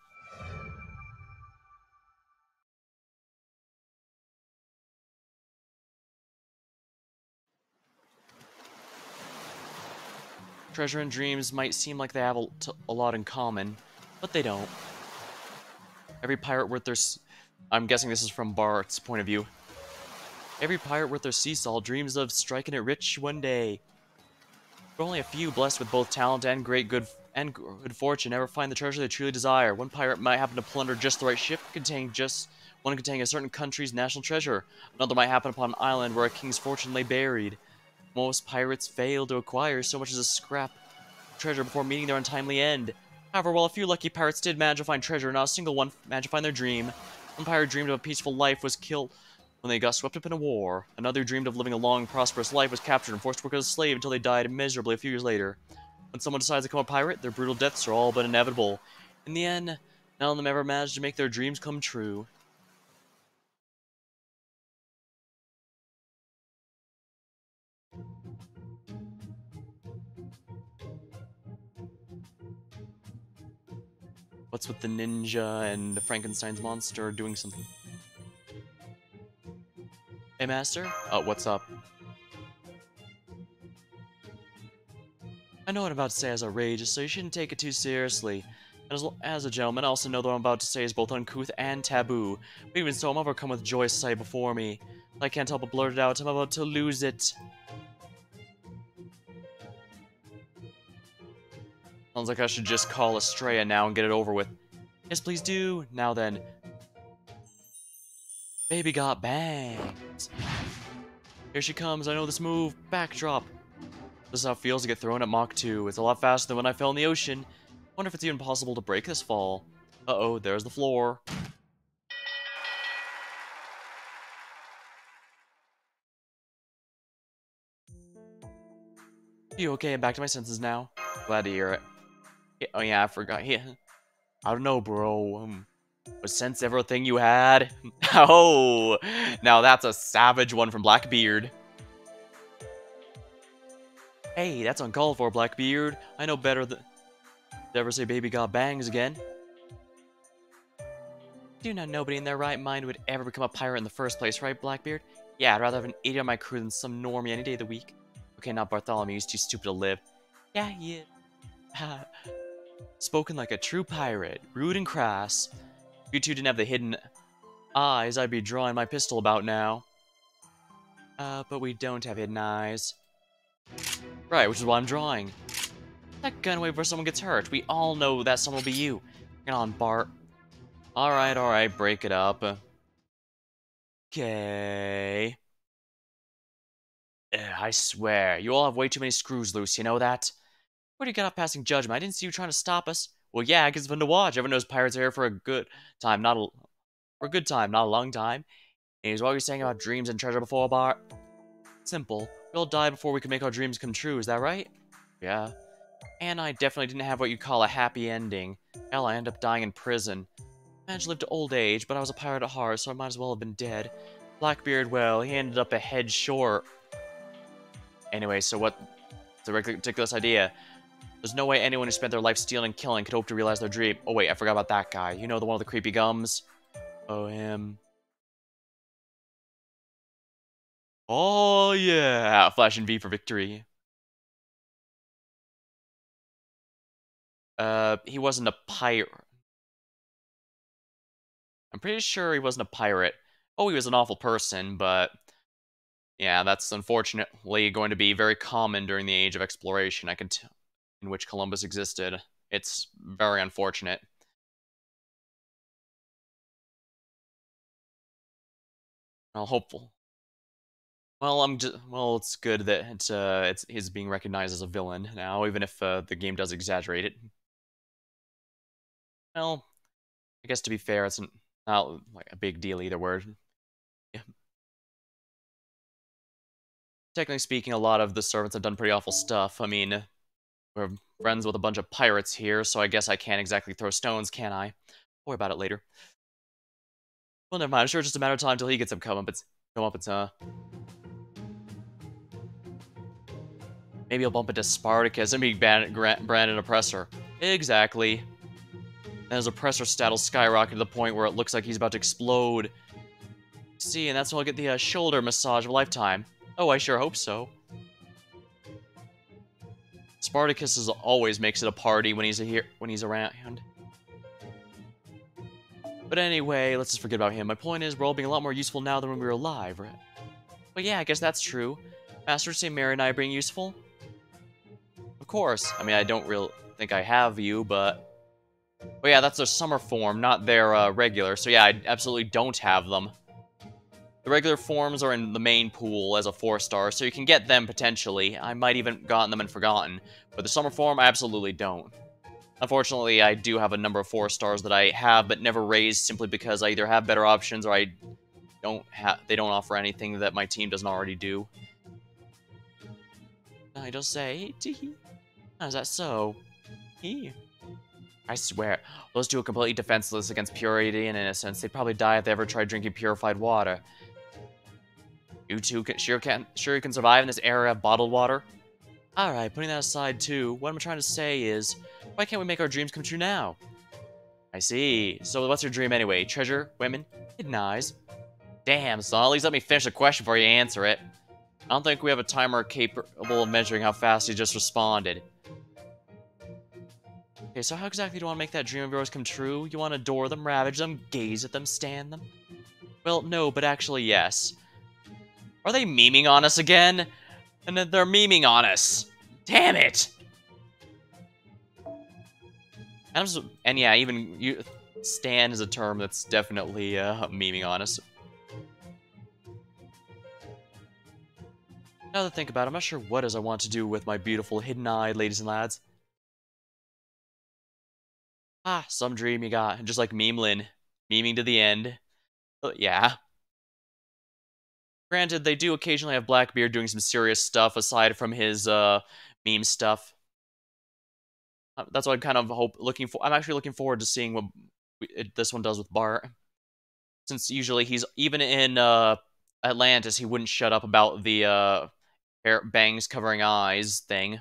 Treasure and dreams might seem like they have a lot in common, but they don't. Every pirate worth their... I'm guessing this is from Bart's point of view. Every pirate worth their sea salt dreams of striking it rich one day. But only a few blessed with both talent and good fortune ever find the treasure they truly desire. One pirate might happen to plunder just the right ship, containing a certain country's national treasure. Another might happen upon an island where a king's fortune lay buried. Most pirates fail to acquire so much as a scrap of treasure before meeting their untimely end. However, while a few lucky pirates did manage to find treasure, not a single one managed to find their dream. One pirate dreamed of a peaceful life, was killed when they got swept up in a war. Another dreamed of living a long, prosperous life, was captured and forced to work as a slave until they died miserably a few years later. When someone decides to become a pirate, their brutal deaths are all but inevitable. In the end, none of them ever managed to make their dreams come true. What's with the ninja and the Frankenstein's monster doing something? Hey, Master? Oh, what's up? I know what I'm about to say is outrageous, so you shouldn't take it too seriously. As a gentleman, I also know that what I'm about to say is both uncouth and taboo. But even so, I'm overcome with joyous sight before me. I can't help but blurt it out. I'm about to lose it. Sounds like I should just call Estrella now and get it over with. Yes, please do. Now then. Baby got bangs. Here she comes. I know this move. Backdrop. This is how it feels to get thrown at Mach 2. It's a lot faster than when I fell in the ocean. Wonder if it's even possible to break this fall. Uh-oh, there's the floor. You okay? I'm back to my senses now. Glad to hear it. Oh yeah, I forgot. Yeah. I don't know, bro. Was sense everything you had? Oh, now that's a savage one from Blackbeard. Hey, that's uncalled for, Blackbeard. I know better than to ever say baby got bangs again. Do you know nobody in their right mind would ever become a pirate in the first place, right, Blackbeard? Yeah, I'd rather have an idiot on my crew than some normie any day of the week. Okay, not Bartholomew, he's too stupid to live. Yeah, he is. Spoken like a true pirate, rude and crass. If you two didn't have the hidden eyes, I'd be drawing my pistol about now. But we don't have hidden eyes. Right, which is why I'm drawing. That gun away before someone gets hurt. We all know that someone will be you. Get on, Bart. Alright, break it up. Okay. I swear, you all have way too many screws loose, you know that? Where do you get off passing judgment? I didn't see you trying to stop us. Well, yeah, because it's fun to watch. Everyone knows pirates are here for a good time, not a long time. And is what you're saying about dreams and treasure before, Bart? Simple. We all die before we can make our dreams come true, is that right? Yeah. And I definitely didn't have what you call a happy ending. Hell, I ended up dying in prison. Managed to live to old age, but I was a pirate at heart, so I might as well have been dead. Blackbeard, well, he ended up a head short. Anyway, so what? It's a ridiculous idea. There's no way anyone who spent their life stealing and killing could hope to realize their dream. Oh wait, I forgot about that guy. You know, the one with the creepy gums? Oh, him. Oh yeah! Flash and V for victory. He wasn't a pirate. I'm pretty sure he wasn't a pirate. Oh, he was an awful person, but yeah, that's unfortunately going to be very common during the age of exploration, in which Columbus existed. It's very unfortunate. Well, hopeful. Well, it's good that he's being recognized as a villain now, even if the game does exaggerate it. Well, I guess to be fair, it's not like a big deal either. Word. Yeah. Technically speaking, a lot of the servants have done pretty awful stuff. I mean, we're friends with a bunch of pirates here, so I guess I can't exactly throw stones, can I? Worry about it later. Well, never mind. I'm sure it's just a matter of time until he gets some comeuppance, huh? Maybe he'll bump into Spartacus and be branded oppressor. Exactly. And his oppressor stat will skyrocket to the point where it looks like he's about to explode. See, and that's when I'll get the shoulder massage of a lifetime. Oh, I sure hope so. Spartacus always makes it a party when he's around. But anyway, let's just forget about him. My point is, we're all being a lot more useful now than when we were alive, right? But yeah, I guess that's true. Master, say Mary and I being useful? Of course. I mean, I don't really think I have you, but yeah, that's their summer form, not their regular. So yeah, I absolutely don't have them. The regular forms are in the main pool as a 4-star, so you can get them potentially. I might even gotten them and forgotten. But the summer form, I absolutely don't. Unfortunately, I do have a number of 4-stars that I have but never raised simply because I either have better options or they don't offer anything that my team doesn't already do. I don't say. How's that so? I swear, those two are completely defenseless against purity and innocence. They'd probably die if they ever tried drinking purified water. You two sure you can survive in this era of bottled water? Alright, putting that aside too, what I'm trying to say is, why can't we make our dreams come true now? I see. So what's your dream anyway? Treasure? Women? Hidden eyes? Damn, son, at least let me finish the question before you answer it. I don't think we have a timer capable of measuring how fast you just responded. Okay, so how exactly do you want to make that dream of yours come true? You want to adore them, ravage them, gaze at them, stand them? Well, no, but actually yes. Are they memeing on us again? And then they're memeing on us. Damn it! And yeah, even stan is a term that's definitely memeing on us. Now that I think about it, I'm not sure what I want to do with my beautiful hidden-eyed ladies and lads. Ah, some dream you got, just like Memelin, memeing to the end. Yeah. Granted, they do occasionally have Blackbeard doing some serious stuff aside from his meme stuff. That's what I'm kind of I'm actually looking forward to seeing this one does with Bart. Since usually he's, even in Atlantis, he wouldn't shut up about the hair bangs covering eyes thing.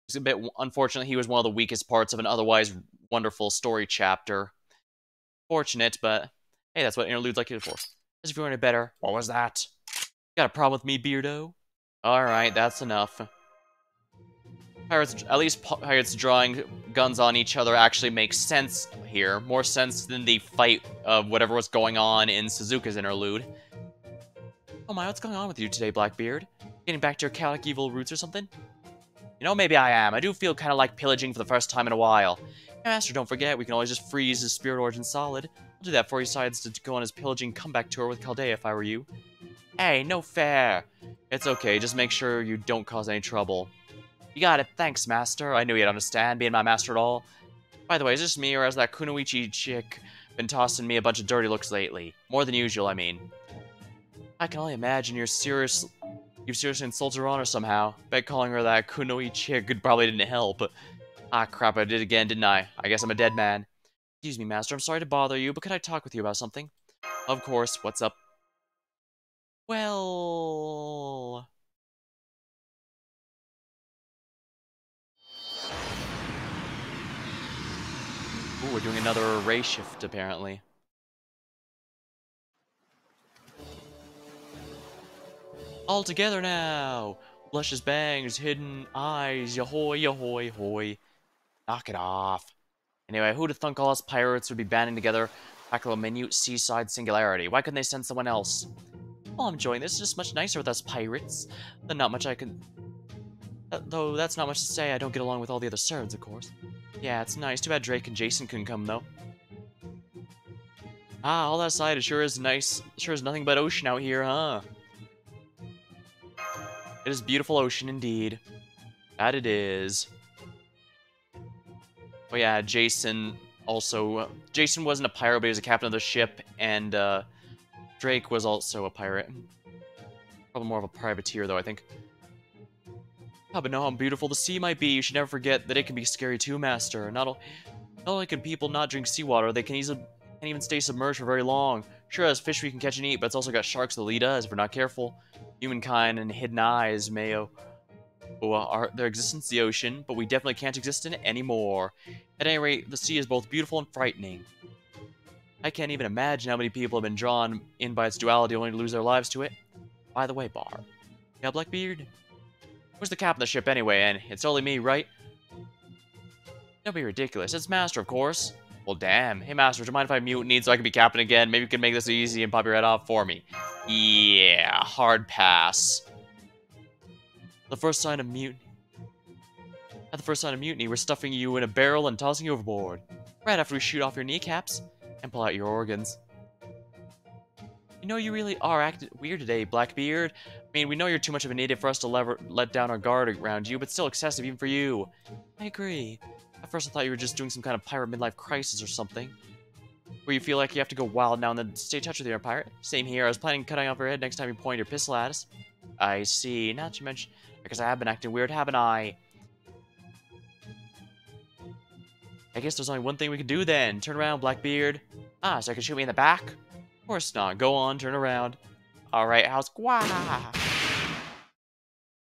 It's a bit unfortunate he was one of the weakest parts of an otherwise wonderful story chapter. Fortunate, but hey, that's what interludes like it for. As if you weren't better. What was that? Got a problem with me, Beardo? Alright, that's enough. Pirates, at least pirates drawing guns on each other actually makes sense here. More sense than the fight of whatever was going on in Suzuka's interlude. Oh my, what's going on with you today, Blackbeard? Getting back to your chaotic evil roots or something? You know, maybe I am. I do feel kind of like pillaging for the first time in a while. Hey, Master, don't forget, we can always just freeze his spirit origin solid. I'll do that before he decides to go on his pillaging comeback tour with Chaldea if I were you. Hey, no fair. It's okay, just make sure you don't cause any trouble. You got it, thanks, Master. I knew you'd understand, being my master at all. By the way, is this me, or has that Kunoichi chick been tossing me a bunch of dirty looks lately? More than usual, I mean. I can only imagine you've seriously insulted her honor somehow. Bet calling her that Kunoichi chick probably didn't help. Ah, crap, I did it again, didn't I? I guess I'm a dead man. Excuse me, Master, I'm sorry to bother you, but could I talk with you about something? Of course, what's up? Well... Ooh, we're doing another array shift, apparently. All together now! Luscious bangs, hidden eyes, yahoy, yahoy, hoy. Knock it off. Anyway, who'd have thunk all us pirates would be banding together to tackle a minute seaside singularity? Why couldn't they send someone else? Well, I'm enjoying this. It's just much nicer with us pirates. Though not much I can... though that's not much to say. I don't get along with all the other servants, of course. Yeah, it's nice. Too bad Drake and Jason couldn't come, though. Ah, all that aside, it sure is nice. Sure is nothing but ocean out here, huh? It is beautiful ocean indeed. That it is. Oh yeah, Jason also... Jason wasn't a pirate, but he was a captain of the ship, and Drake was also a pirate. Probably more of a privateer, though, I think. Ah, but know how beautiful the sea might be. You should never forget that it can be scary too, Master. Not only can people not drink seawater, they can't even stay submerged for very long. Sure, as fish we can catch and eat, but it's also got sharks that'll eat us if we're not careful. Humankind and hidden eyes may their existence in the ocean, but we definitely can't exist in it anymore. At any rate, the sea is both beautiful and frightening. I can't even imagine how many people have been drawn in by its duality only to lose their lives to it. By the way, Bar, yeah, Blackbeard? Where's the captain of the ship anyway, and it's only me, right? Don't be ridiculous. It's Master, of course. Well, damn. Hey, Master, do you mind if I mutiny so I can be captain again? Maybe you can make this easy and pop your head off for me. Yeah, hard pass. The first sign of mutiny. At the first sign of mutiny, we're stuffing you in a barrel and tossing you overboard. Right after we shoot off your kneecaps and pull out your organs. You know, you really are acting weird today, Blackbeard. I mean, we know you're too much of a native for us to let down our guard around you, but still excessive even for you. I agree. At first I thought you were just doing some kind of pirate midlife crisis or something. Where you feel like you have to go wild now and then to stay in touch with your pirate. Same here, I was planning on cutting off your head next time you point your pistol at us. I see. Now that you mention... Because I have been acting weird, haven't I? I guess there's only one thing we can do then. Turn around, Blackbeard. Ah, so I can shoot me in the back? Of course not. Go on, turn around. Alright, how's... Wah!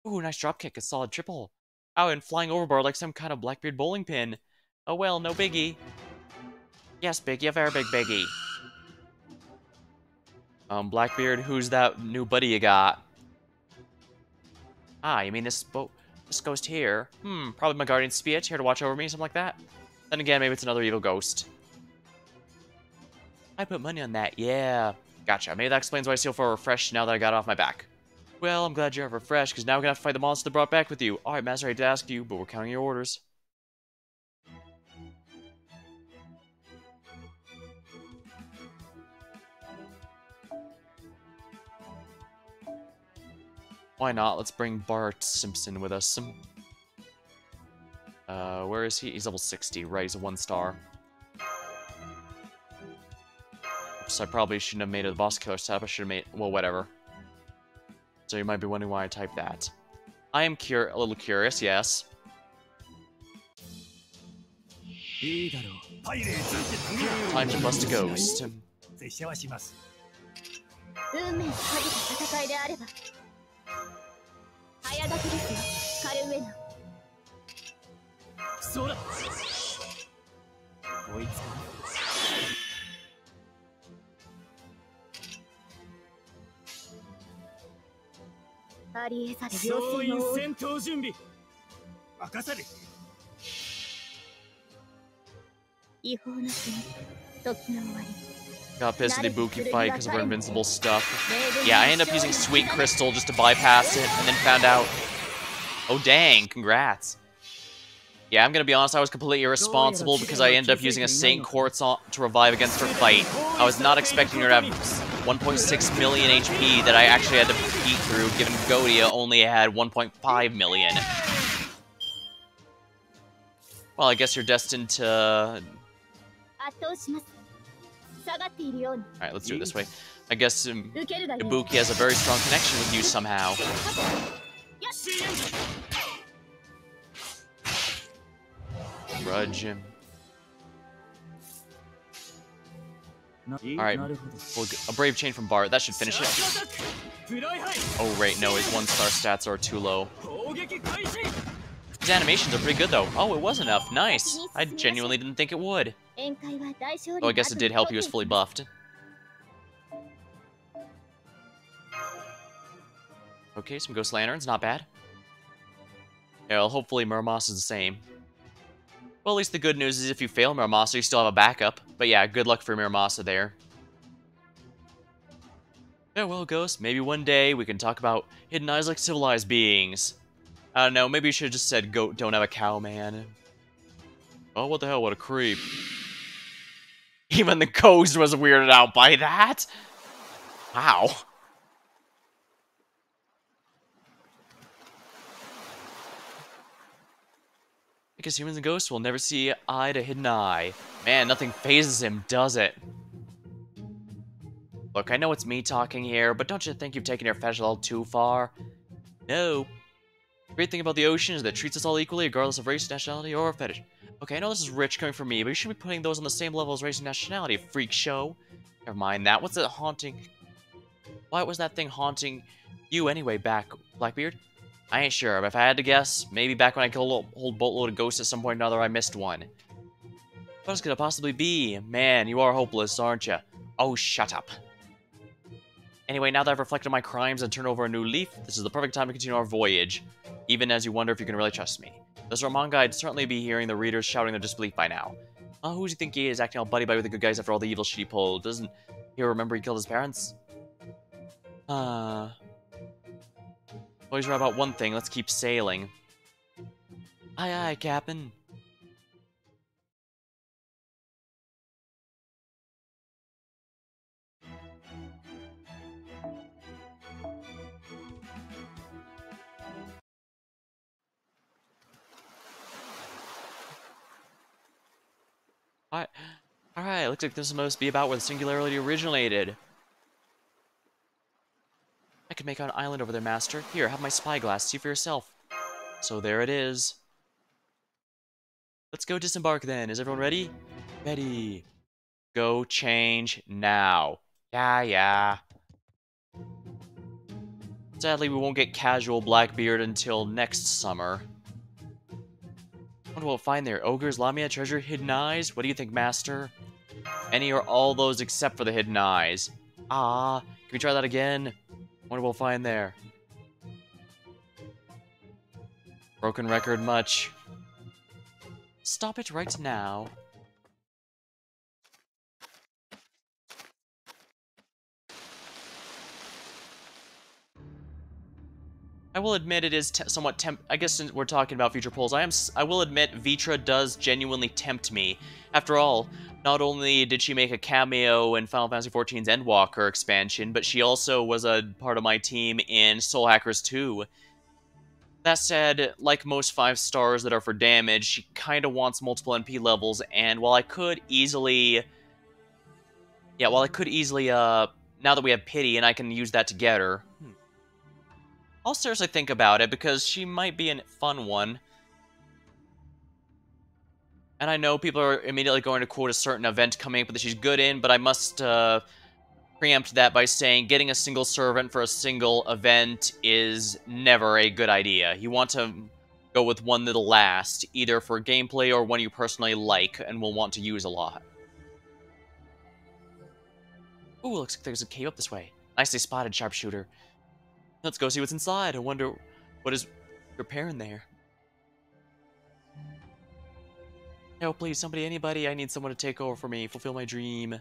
Ooh, nice dropkick. A solid triple. Oh, and flying overboard like some kind of Blackbeard bowling pin. Oh well, no biggie. Yes, Biggie, a very big biggie. Blackbeard, who's that new buddy you got? Ah, you mean this ghost here? Probably my guardian spirit here to watch over me, something like that. Then again, maybe it's another evil ghost. I put money on that, yeah. Gotcha, maybe that explains why I feel for refreshed now that I got it off my back. Well, I'm glad you're refreshed, because now we're gonna have to fight the monster that brought back with you. Alright, Master, I hate to ask you, but we're counting your orders. Why not? Let's bring Bart Simpson with us. Where is he? He's level 60, right? He's a 1-star. Oops, I probably shouldn't have made a boss killer setup. I should have made... Well, whatever. So you might be wondering why I typed that. I am a little curious, yes. Time to bust a ghost. 拙者はします。運命をかけた戦いであれば早書きですよ、カルウェナ。そうだ。追いつかない。ありえざる総両員の戦闘準備。任せる。違法な国、時の終わり。 Got pissed at the Ibuki fight because of her invincible stuff. Yeah, I ended up using Sweet Crystal just to bypass it, and then found out... Oh dang, congrats. Yeah, I'm gonna be honest, I was completely irresponsible because I ended up using a Saint Quartz to revive against her fight. I was not expecting her to have 1.6 million HP that I actually had to beat through, given Godia only had 1.5 million. Well, I guess you're destined to... Alright, let's do it this way. I guess Ibuki has a very strong connection with you somehow. Grudge him. Alright, well, a brave chain from Bart. That should finish it. Oh, right, no, his 1-star stats are too low. His animations are pretty good, though. Oh, it was enough. Nice. I genuinely didn't think it would. Oh, I guess it did help he was fully buffed. Okay, some Ghost Lanterns, not bad. Yeah, well, hopefully Muramasa is the same. Well, at least the good news is if you fail Muramasa, you still have a backup. But yeah, good luck for Muramasa there. Yeah, well, Ghost, maybe one day we can talk about hidden eyes like civilized beings. I don't know, maybe you should have just said goat don't have a cow, man. Oh, what the hell, what a creep. Even the ghost was weirded out by that? Wow. Because humans and ghosts will never see eye to hidden eye. Man, nothing phases him, does it? Look, I know it's me talking here, but don't you think you've taken your fetish a little too far? No. The great thing about the ocean is that it treats us all equally, regardless of race, nationality, or fetish. Okay, I know this is rich coming from me, but you should be putting those on the same level as race and nationality, freak show. Never mind that. What's that haunting? Why was that thing haunting you anyway, Blackbeard? I ain't sure, but if I had to guess, maybe back when I killed a whole boatload of ghosts at some point or another, I missed one. What else could it possibly be? Man, you are hopeless, aren't you? Oh, shut up. Anyway, now that I've reflected on my crimes and turned over a new leaf, this is the perfect time to continue our voyage, even as you wonder if you can really trust me. This our manga, I'd certainly be hearing the readers shouting their disbelief by now. Who does he think he is, acting all buddy-buddy with the good guys after all the evil shit he pulled? Doesn't he remember he killed his parents? Well, he's right about one thing. Let's keep sailing. Aye, aye, Captain. Alright, looks like this must be about where the singularity originated. I could make out an island over there, Master. Here, have my spyglass, see for yourself. So there it is. Let's go disembark then. Is everyone ready? Ready. Go change now. Yeah. Sadly, we won't get casual Blackbeard until next summer. What will we'll find there? Ogres, Lamia, treasure, hidden eyes? What do you think, Master? Any or all those except for the hidden eyes. Ah, can we try that again? What will we'll find there? Broken record much. Stop it right now. I will admit it is somewhat I guess since we're talking about future polls, I will admit Vitra does genuinely tempt me. After all, not only did she make a cameo in Final Fantasy XIV's Endwalker expansion, but she also was a part of my team in Soul Hackers 2. That said, like most 5 stars that are for damage, she kinda wants multiple NP levels, and while I could easily... Yeah, now that we have Pity and I can use that to get her... I'll seriously think about it, because she might be a fun one. And I know people are immediately going to quote a certain event coming up that she's good in, but I must preempt that by saying getting a single servant for a single event is never a good idea. You want to go with one that'll last, either for gameplay or one you personally like and will want to use a lot. Ooh, looks like there's a cave up this way. Nicely spotted, sharpshooter. Let's go see what's inside. I wonder what is preparing there. No, please, somebody, anybody, I need someone to take over for me, fulfill my dream.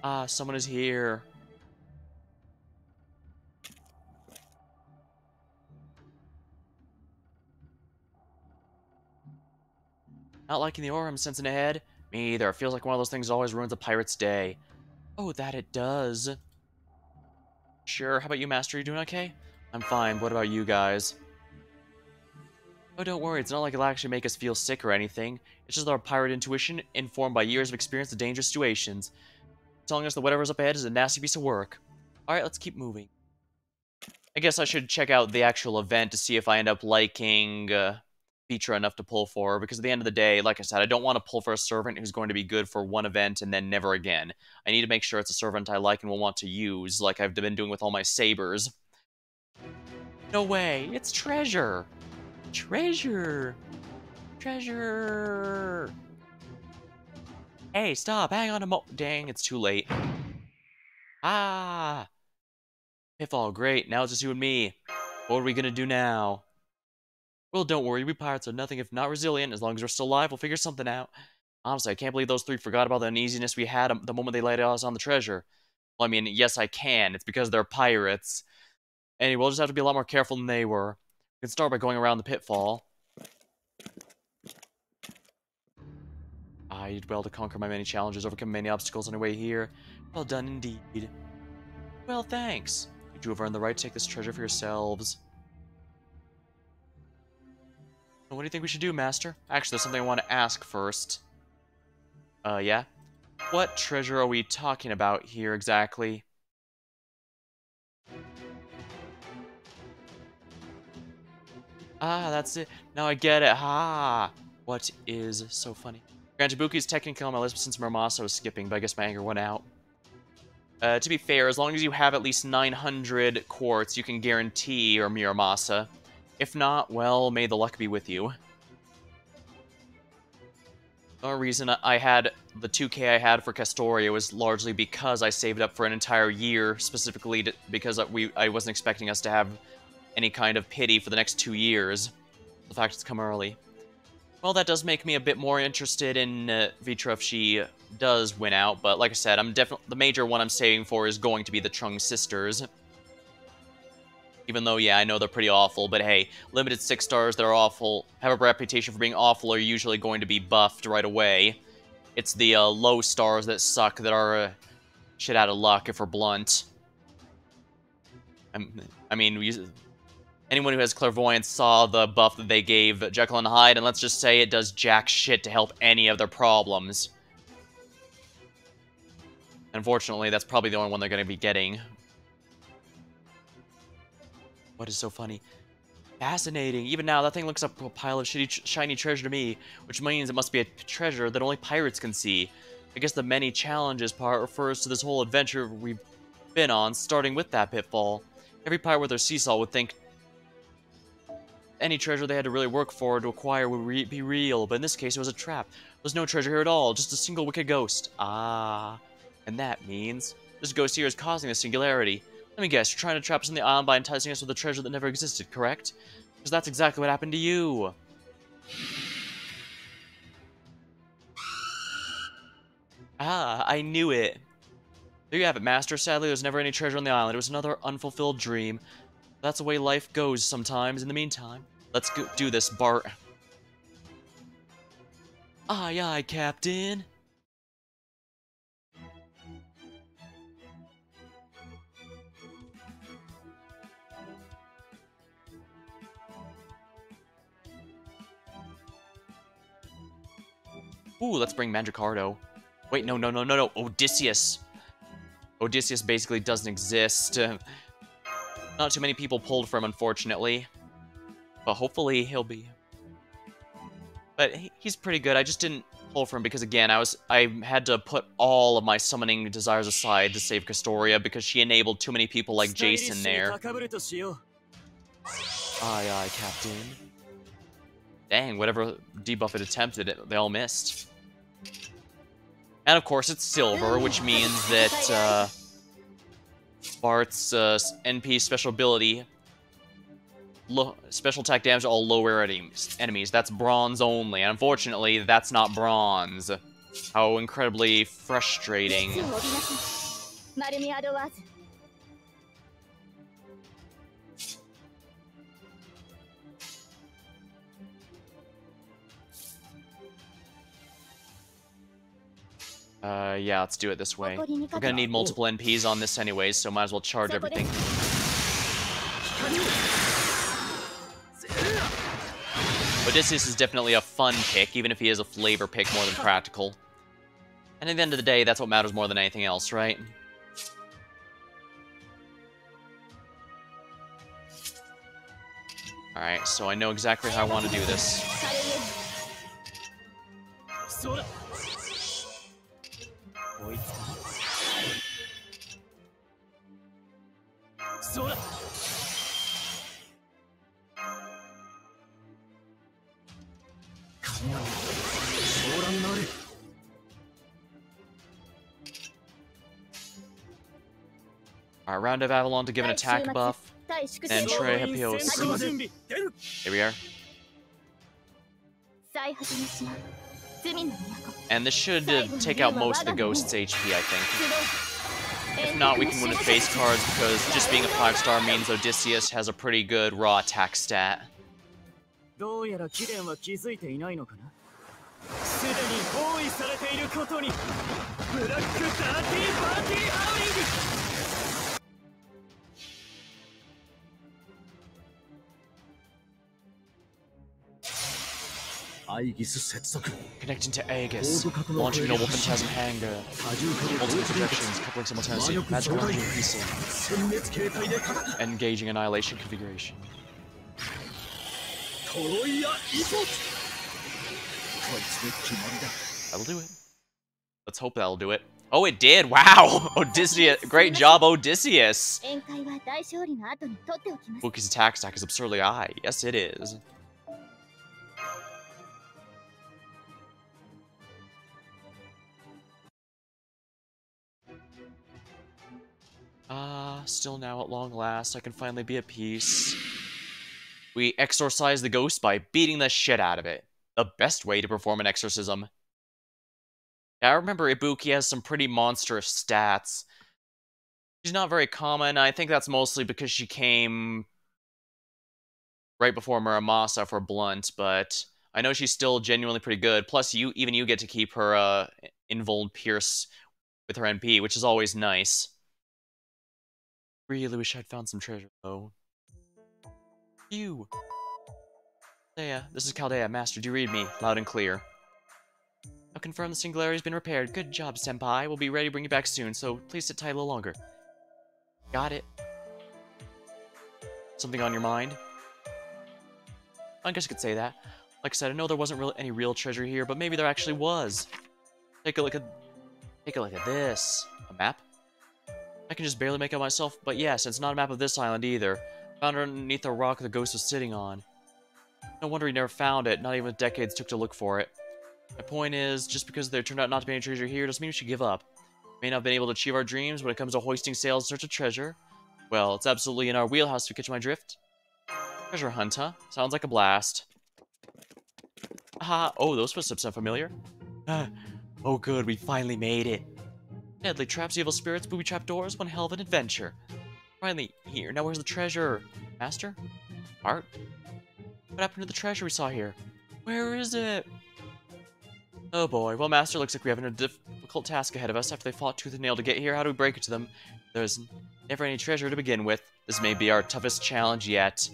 Ah, someone is here. Not liking the aura I'm sensing ahead? Me either. It feels like one of those things that always ruins a pirate's day. Oh, that it does. Sure, how about you, Master? You doing okay? I'm fine. What about you guys? Oh, don't worry. It's not like it'll actually make us feel sick or anything. It's just our pirate intuition, informed by years of experience in dangerous situations, telling us that whatever's up ahead is a nasty piece of work. Alright, let's keep moving. I guess I should check out the actual event to see if I end up liking Vitra enough to pull for her, because at the end of the day, like I said, I don't want to pull for a servant who's going to be good for one event and then never again. I need to make sure it's a servant I like and will want to use, like I've been doing with all my sabers. No way! It's treasure! Treasure! Treasure! Hey, stop! Hang on a mo- Dang, it's too late. Ah! Pitfall, great. Now it's just you and me. What are we gonna do now? Well, don't worry. We pirates are nothing if not resilient. As long as we're still alive, we'll figure something out. Honestly, I can't believe those three forgot about the uneasiness we had the moment they laid us on the treasure. Well, I mean, yes, I can. It's because they're pirates. Anyway, we'll just have to be a lot more careful than they were. We can start by going around the pitfall. You did well to conquer my many challenges, overcome many obstacles on your way here. Well done indeed. Well, thanks. You have earned the right to take this treasure for yourselves. What do you think we should do, Master? Actually, there's something I want to ask first. Yeah? What treasure are we talking about here exactly? Ah, that's it. Now I get it. Ha! What is so funny? Granted, is technically on my list since Murmasa was skipping, but I guess my anger went out. To be fair, as long as you have at least 900 quartz, you can guarantee your Muramasa. If not, well, may the luck be with you. The only reason I had the 2k I had for Castoria was largely because I saved up for an entire year, specifically because I wasn't expecting us to have any kind of pity for the next 2 years. The fact it's come early. Well, that does make me a bit more interested in Vitra if she does win out, but like I said, the major one I'm saving for is going to be the Trung sisters. Even though, yeah, I know they're pretty awful, but hey, limited 6 stars that are awful, have a reputation for being awful, are usually going to be buffed right away. It's the low stars that suck that are shit out of luck, if we're blunt. I mean, anyone who has clairvoyance saw the buff that they gave Jekyll and Hyde, and let's just say it does jack shit to help any of their problems. Unfortunately, that's probably the only one they're going to be getting. What is so funny? Fascinating. Even now, that thing looks like a pile of shiny treasure to me, which means it must be a treasure that only pirates can see. I guess the many challenges part refers to this whole adventure we've been on, starting with that pitfall. Every pirate with their seesaw would think any treasure they had to really work for to acquire would be real, but in this case it was a trap. There's no treasure here at all, just a single wicked ghost. Ah, and that means this ghost here is causing the singularity. Let me guess, you're trying to trap us on the island by enticing us with a treasure that never existed, correct? Because that's exactly what happened to you. Ah, I knew it. There you have it, Master. Sadly, there's never any treasure on the island. It was another unfulfilled dream. That's the way life goes sometimes. In the meantime, let's go do this, Bart. Aye, aye, Captain. Ooh, let's bring Mandricardo. Wait, no, no, no, no, no. Odysseus. Odysseus basically doesn't exist. Not too many people pulled for him, unfortunately. But hopefully he'll be... But he's pretty good. I just didn't pull for him because, again, I had to put all of my summoning desires aside to save Castoria because she enabled too many people like Jason there. Aye, aye, Captain. Dang, whatever debuff it attempted, they all missed. And of course, it's silver, which means that Bart's NP special ability, special attack damage to all lower enemies. That's bronze only. And unfortunately, that's not bronze. How incredibly frustrating. Yeah, let's do it this way. We're gonna need multiple NPs on this anyways, so might as well charge everything. Odysseus is definitely a fun pick, even if he is a flavor pick more than practical. And at the end of the day, that's what matters more than anything else, right? Alright, so I know exactly how I want to do this. Alright, round of Avalon to give an attack buff. And Trey Hapios. Here we are. And this should take out most of the Ghost's HP, I think. If not, we can win with base cards, because just being a 5-star means Odysseus has a pretty good raw attack stat. Connecting to Aegis, launching Noble Phantasm Hanger, multiple projections, coupling simultaneously, magical energy increasing, engaging annihilation configuration. That'll do it. Let's hope that'll do it. Oh, it did! Wow! Odysseus, great job, Odysseus! Buki's attack stack is absurdly high. Yes, it is. Still now at long last, I can finally be at peace. We exorcise the ghost by beating the shit out of it. The best way to perform an exorcism. Yeah, I remember Ibuki has some pretty monstrous stats. She's not very common. I think that's mostly because she came right before Muramasa for Blunt, but I know she's still genuinely pretty good. Plus, even you get to keep her Invuln Pierce with her NP, which is always nice. Really wish I'd found some treasure, though. You! Chaldea, this is Chaldea. Master, do you read me? Loud and clear. I'll confirm the singularity's been repaired. Good job, Senpai. We'll be ready to bring you back soon, so please sit tight a little longer. Got it. Something on your mind? I guess you could say that. Like I said, I know there wasn't any real treasure here, but maybe there actually was. Take a look at this. A map? I can just barely make out myself, but yes, it's not a map of this island either. Found it underneath the rock the ghost was sitting on. No wonder he never found it, not even decades took to look for it. My point is, just because there turned out not to be any treasure here doesn't mean we should give up. We may not have been able to achieve our dreams when it comes to hoisting sails in search of treasure. Well, it's absolutely in our wheelhouse to catch my drift. Treasure hunt, huh? Sounds like a blast. Aha! Oh, those footsteps sound familiar. Oh good, we finally made it. Deadly traps, evil spirits, booby trap doors, one hell of an adventure. Finally here, now where's the treasure? Master? Art? What happened to the treasure we saw here? Where is it? Oh boy, well Master, looks like we have a difficult task ahead of us. After they fought tooth and nail to get here, how do we break it to them? There's never any treasure to begin with. This may be our toughest challenge yet.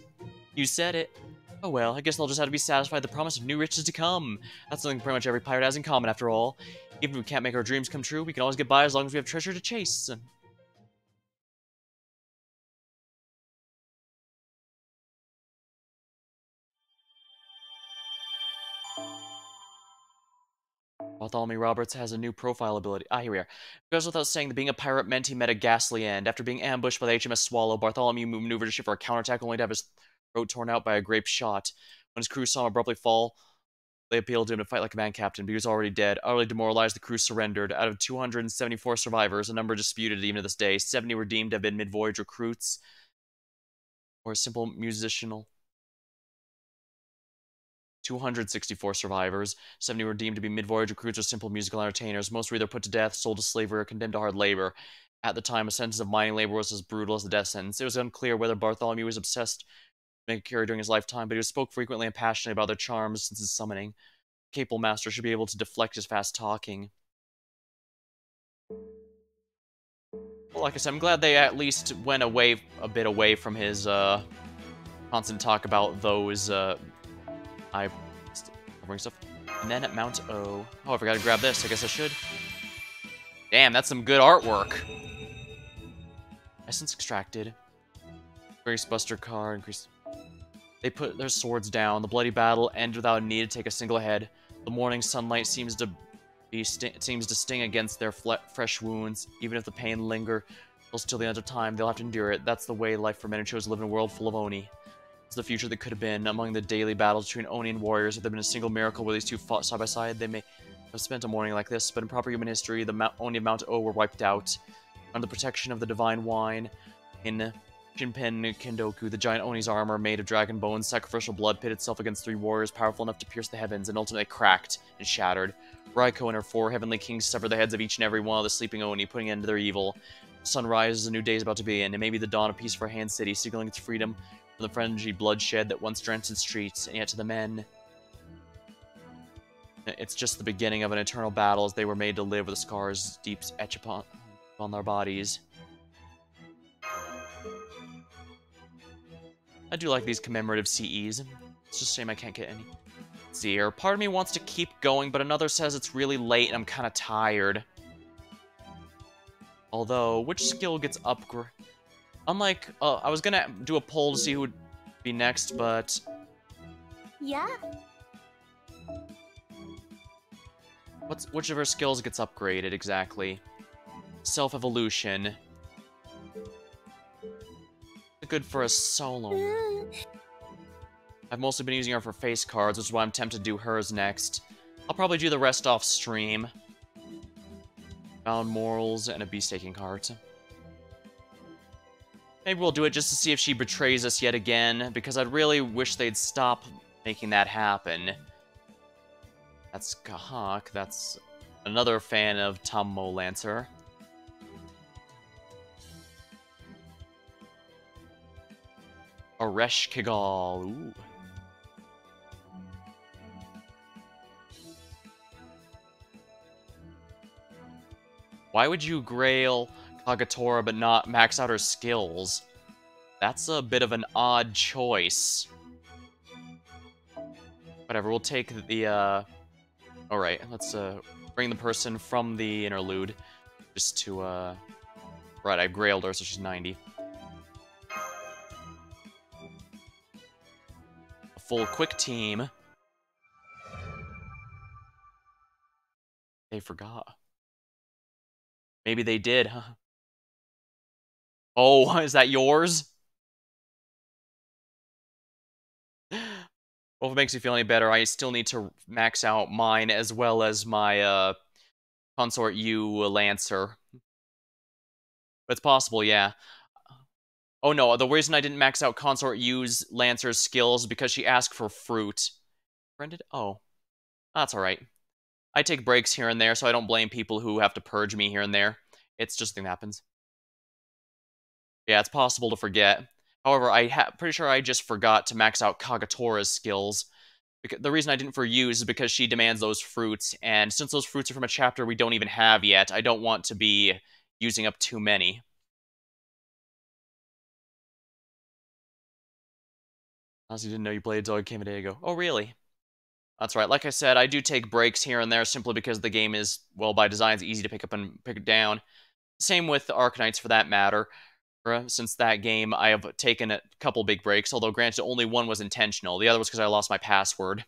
You said it. Oh well, I guess they'll just have to be satisfied with the promise of new riches to come. That's something pretty much every pirate has in common after all. Even if we can't make our dreams come true, we can always get by as long as we have treasure to chase. Bartholomew Roberts has a new profile ability. Ah, here we are. It goes without saying that being a pirate meant he met a ghastly end. After being ambushed by the HMS Swallow, Bartholomew maneuvered to ship for a counterattack only to have his throat torn out by a grape shot. When his crew saw him abruptly fall, they appealed to him to fight like a man captain, but he was already dead. Utterly demoralized, the crew surrendered. Out of 274 survivors, a number disputed even to this day, 70 were deemed to have been mid-voyage recruits or simple musicianal. 264 survivors, 70 were deemed to be mid-voyage recruits or simple musical entertainers. Most were either put to death, sold to slavery, or condemned to hard labor. At the time, a sentence of mining labor was as brutal as the death sentence. It was unclear whether Bartholomew was obsessed with making a career during his lifetime, but he spoke frequently and passionately about their charms since his summoning. A capable master should be able to deflect his fast talking. Well, like I said, I'm glad they at least went a bit away from his constant talk about those eye covering stuff. And then at Mount O. Oh, I forgot to grab this. I guess I should. Damn, that's some good artwork. Essence extracted. Grace Buster card. Increase. They put their swords down. The bloody battle ended without a need to take a single head. The morning sunlight seems to sting against their fresh wounds. Even if the pain linger till the end of time, they'll have to endure it. That's the way life for men who chose to live in a world full of Oni. It's the future that could have been. Among the daily battles between Oni and warriors, if there had been a single miracle where these two fought side by side, they may have spent a morning like this. But in proper human history, the Oni of Mount O were wiped out. Under the protection of the divine wine, in Shinpen Kendoku, the giant Oni's armor, made of dragon bones, sacrificial blood, pitted itself against 3 warriors powerful enough to pierce the heavens, and ultimately cracked and shattered. Raiko and her 4 heavenly kings severed the heads of each and every one of the sleeping Oni, putting an end to their evil. The sun rises, a new day is about to begin, and maybe the dawn of peace for Han City, signaling its freedom from the frenzied bloodshed that once drenched its streets. And yet to the men, it's just the beginning of an eternal battle, as they were made to live with the scars deep etched upon their bodies. I do like these commemorative CEs. It's just a shame I can't get any. Let's see here. Part of me wants to keep going, but another says it's really late and I'm kind of tired. Although, which skill gets upgraded? Unlike, I was gonna do a poll to see who would be next, but... Yeah. Which of her skills gets upgraded, exactly? Self-evolution. Good for a solo. I've mostly been using her for face cards, which is why I'm tempted to do hers next. I'll probably do the rest off stream. Found morals and a beast-taking card. Maybe we'll do it just to see if she betrays us yet again, because I'd really wish they'd stop making that happen. That's Kahak. That's another fan of Tammo Lancer. Aresh Kigal. Ooh. Why would you grail Kagatora but not max out her skills? That's a bit of an odd choice. Whatever, we'll take the, Alright, let's, bring the person from the interlude just to, Right, I grailed her, so she's 90. A full quick team. They forgot. Maybe they did, huh? Oh, is that yours? Well, if it makes you feel any better, I still need to max out mine as well as my, Consort U Lancer. But it's possible, yeah. Oh no, the reason I didn't max out Consort U's Lancer's skills is because she asked for fruit. Friended? Oh. That's alright. I take breaks here and there, so I don't blame people who have to purge me here and there. It's just a thing that happens. Yeah, it's possible to forget. However, pretty sure I just forgot to max out Kagatora's skills. The reason I didn't for use is because she demands those fruits, and since those fruits are from a chapter we don't even have yet, I don't want to be using up too many. I honestly didn't know you played Dog Game a day ago. Oh, really? That's right. Like I said, I do take breaks here and there simply because the game is, well, by design, it's easy to pick up and pick it down. Same with Arknights for that matter. Since that game, I have taken a couple big breaks, although granted only one was intentional. The other was because I lost my password,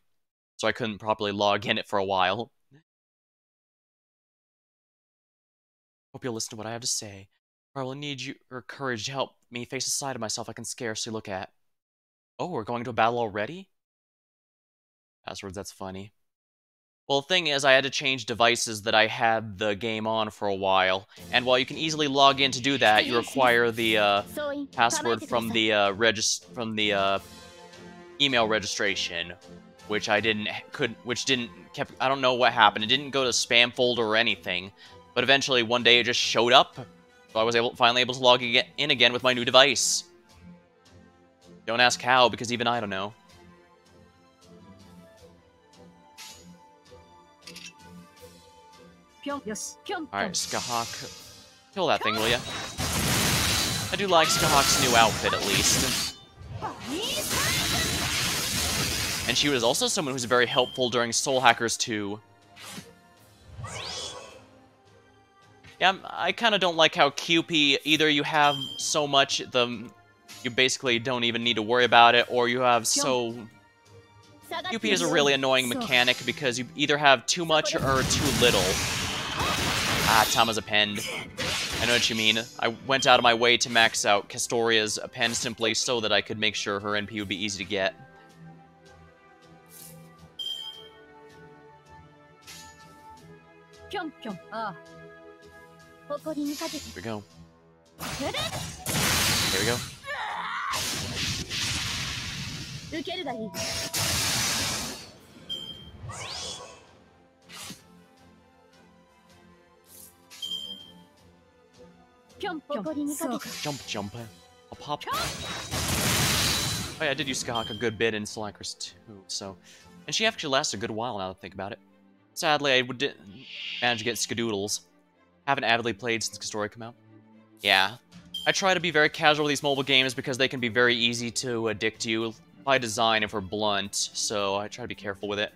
so I couldn't properly log in it for a while. Hope you'll listen to what I have to say, or I will need your courage to help me face a side of myself I can scarcely look at. Oh, we're going to a battle already? Passwords, that's funny. Well, the thing is, I had to change devices that I had the game on for a while, and while you can easily log in to do that, you require the password from the email registration, which I I don't know what happened. It didn't go to spam folder or anything, but eventually one day it just showed up, so I was finally able to log in again with my new device. Don't ask how, because even I don't know. Alright, Skahawk. Kill that thing, will ya? I do like Skahawk's new outfit, at least. And she was also someone who's very helpful during Soul Hackers 2. Yeah, I kind of don't like how QP, either you have so much, you basically don't even need to worry about it, or you have so... QP is a really annoying mechanic because you either have too much or too little. Ah, Tama's append. I know what you mean. I went out of my way to max out Castoria's append simply so that I could make sure her NP would be easy to get. Here we go. Here we go. Jump. I'll pop. Oh yeah, I did use Skahawk a good bit in Soul Hackers 2, so... And she actually lasted a good while now that I think about it. Sadly, I didn't manage to get Skadoodles. Haven't avidly played since Castoria came out. Yeah. I try to be very casual with these mobile games because they can be very easy to addict you by design if we're blunt, so I try to be careful with it.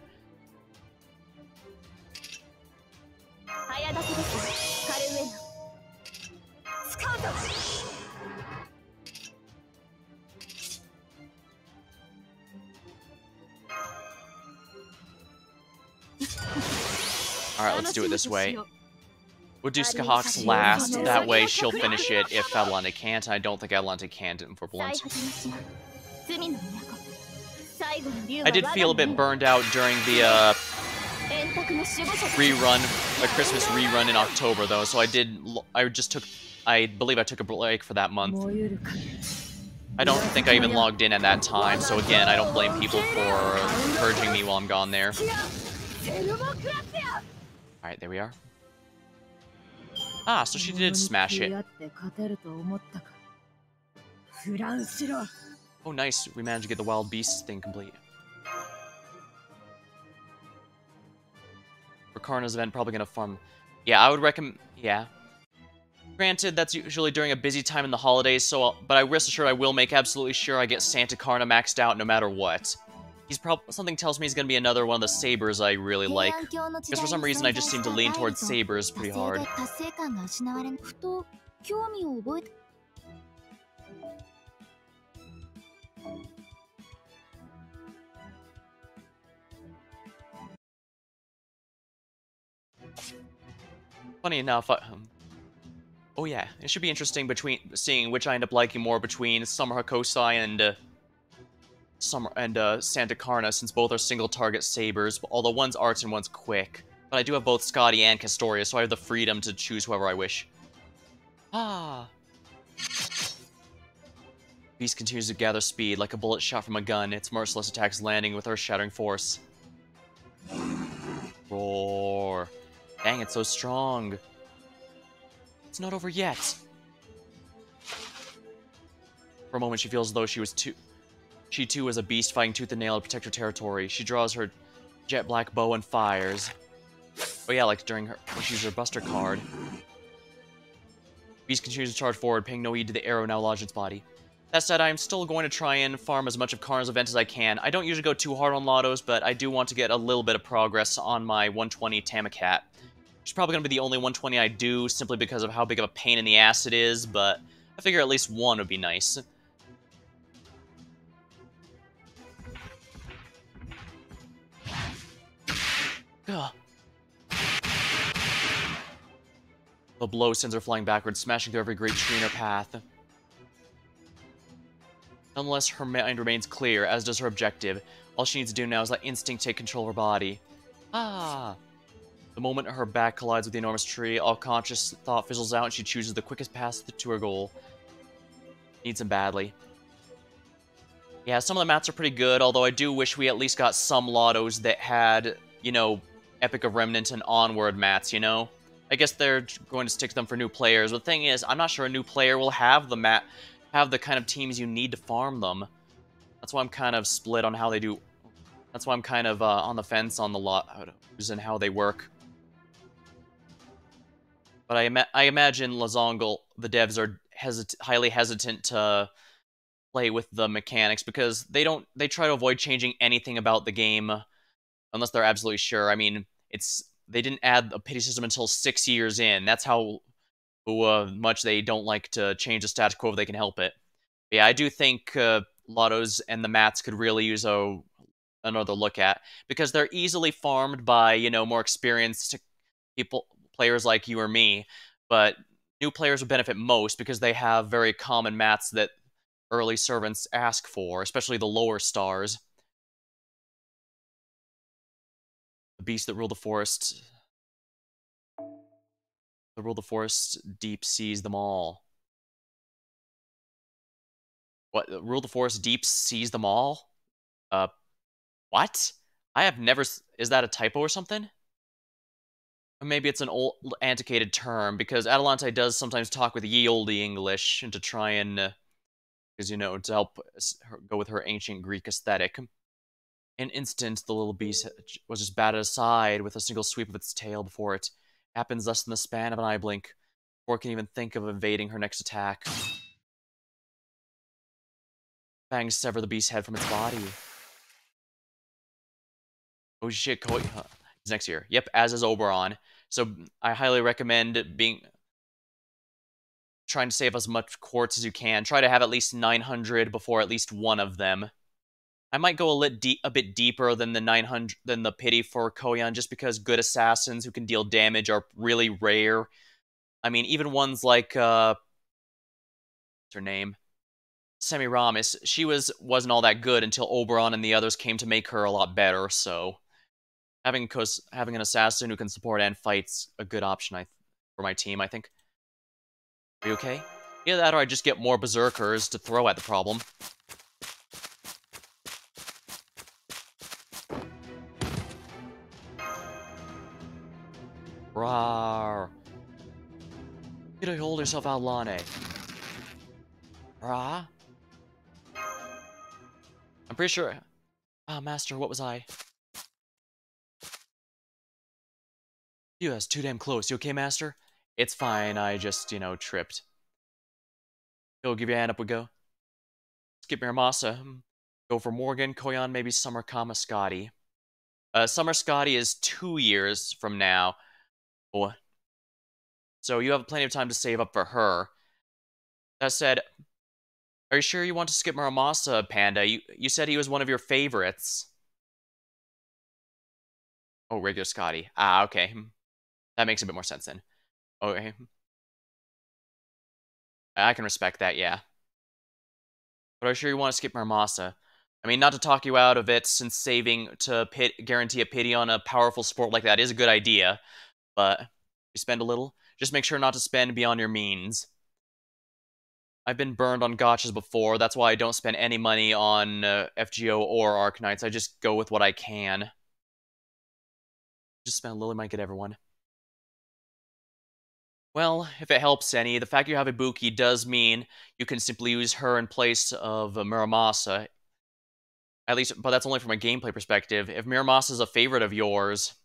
Alright, let's do it this way. We'll do Skahawk's last, that way she'll finish it if Atalante can't, and I don't think Atalante can if we're blunt. I did feel a bit burned out during the Christmas rerun in October though, so I believe I took a break for that month. I don't think I even logged in at that time, so again, I don't blame people for encouraging me while I'm gone there. Alright, there we are. Ah, so she did smash it. Oh, nice. We managed to get the Wild Beasts thing complete. For Karna's event, probably gonna farm. Yeah, I would recommend. Yeah. Granted, that's usually during a busy time in the holidays, but I rest assured I will make absolutely sure I get Santa Karna maxed out no matter what. Something tells me he's gonna be another one of the sabers I really like. Because for some reason I just seem to lean towards sabers pretty hard. Funny enough, oh yeah, it should be interesting seeing which I end up liking more between Summer Hakosai and Santa Karna, since both are single-target sabers, although one's arts and one's quick. But I do have both Scotty and Castoria, so I have the freedom to choose whoever I wish. Ah! Beast continues to gather speed, like a bullet shot from a gun, its merciless attacks landing with earth-shattering force. Roar. Dang, it's so strong. It's not over yet. For a moment, she feels as though she too is a beast fighting tooth and nail to protect her territory. She draws her jet black bow and fires. Oh yeah, like when she used her Buster card. Beast continues to charge forward, paying no heed to the arrow now lodged in its body. That said, I am still going to try and farm as much of Karna's event as I can. I don't usually go too hard on Lottos, but I do want to get a little bit of progress on my 120 Tamacat. She's probably going to be the only 120 I do, simply because of how big of a pain in the ass it is, but I figure at least one would be nice. Ugh. The blow sends her flying backwards, smashing through every great tree in her path. Nonetheless, her mind remains clear, as does her objective. All she needs to do now is let instinct take control of her body. Ah! The moment her back collides with the enormous tree, all conscious thought fizzles out and she chooses the quickest path to her goal. Needs him badly. Yeah, some of the mats are pretty good, although I do wish we at least got some lottos that had, you know, Epic of Remnant and Onward mats, you know? I guess they're going to stick to them for new players. The thing is, I'm not sure a new player will have the kind of teams you need to farm them. That's why I'm kind of split on how they do. That's why I'm kind of on the fence on the lottos and how they work. But I imagine Lazongle, the devs are highly hesitant to play with the mechanics because they try to avoid changing anything about the game unless they're absolutely sure. I mean, they didn't add a pity system until 6 years in. That's how much they don't like to change the status quo if they can help it. But yeah, I do think Lottos and the mats could really use another look at because they're easily farmed by, you know, more experienced players like you or me, but new players would benefit most because they have very common mats that early servants ask for, especially the lower stars. The beast that ruled the forest. The rule the forest deep sees them all. What? Rule the forest deep sees them all? What? I have never... Is that a typo or something? Or maybe it's an old, antiquated term, because Atalante does sometimes talk with ye olde English and to try and... because, you know, to help her go with her ancient Greek aesthetic. In an instant, the little beast was just batted aside with a single sweep of its tail before it. Happens less than the span of an eye blink, before it can even think of evading her next attack. Fangs sever the beast's head from its body. Oh shit, he's next year. Yep, as is Oberon. So I highly recommend trying to save as much quartz as you can. Try to have at least 900 before at least one of them. I might go a bit deeper than the 900 than the pity for Koyan, just because good assassins who can deal damage are really rare. I mean, even ones like what's her name? Semiramis. She wasn't all that good until Oberon and the others came to make her a lot better. So having an assassin who can support and fight's a good option for my team, I think. Are you okay? Either that or I just get more berserkers to throw at the problem. Rawr. Get a hold of yourself, Atalante. Rah. I'm pretty sure... Ah, Master, what was I? You, that's too damn close. You okay, Master? It's fine, I just, you know, tripped. Go, give your hand up, we go. Skip Miramasa. Go for Morgan, Koyan, maybe Summer, Scotty. Summer Scotty is 2 years from now. Oh. So you have plenty of time to save up for her. That said, are you sure you want to skip Muramasa, Panda? You said he was one of your favorites. Oh, regular Scotty. Ah, okay. That makes a bit more sense then. Okay. I can respect that, yeah. But are you sure you want to skip Muramasa? I mean, not to talk you out of it, since saving to guarantee a pity on a powerful sport like that is a good idea, but you spend a little? Just make sure not to spend beyond your means. I've been burned on gotchas before, that's why I don't spend any money on FGO or Arknights. I just go with what I can. Just spend a little, might get everyone. Well, if it helps any, the fact you have Ibuki does mean you can simply use her in place of Muramasa. At least, but that's only from a gameplay perspective. If Muramasa is a favorite of yours,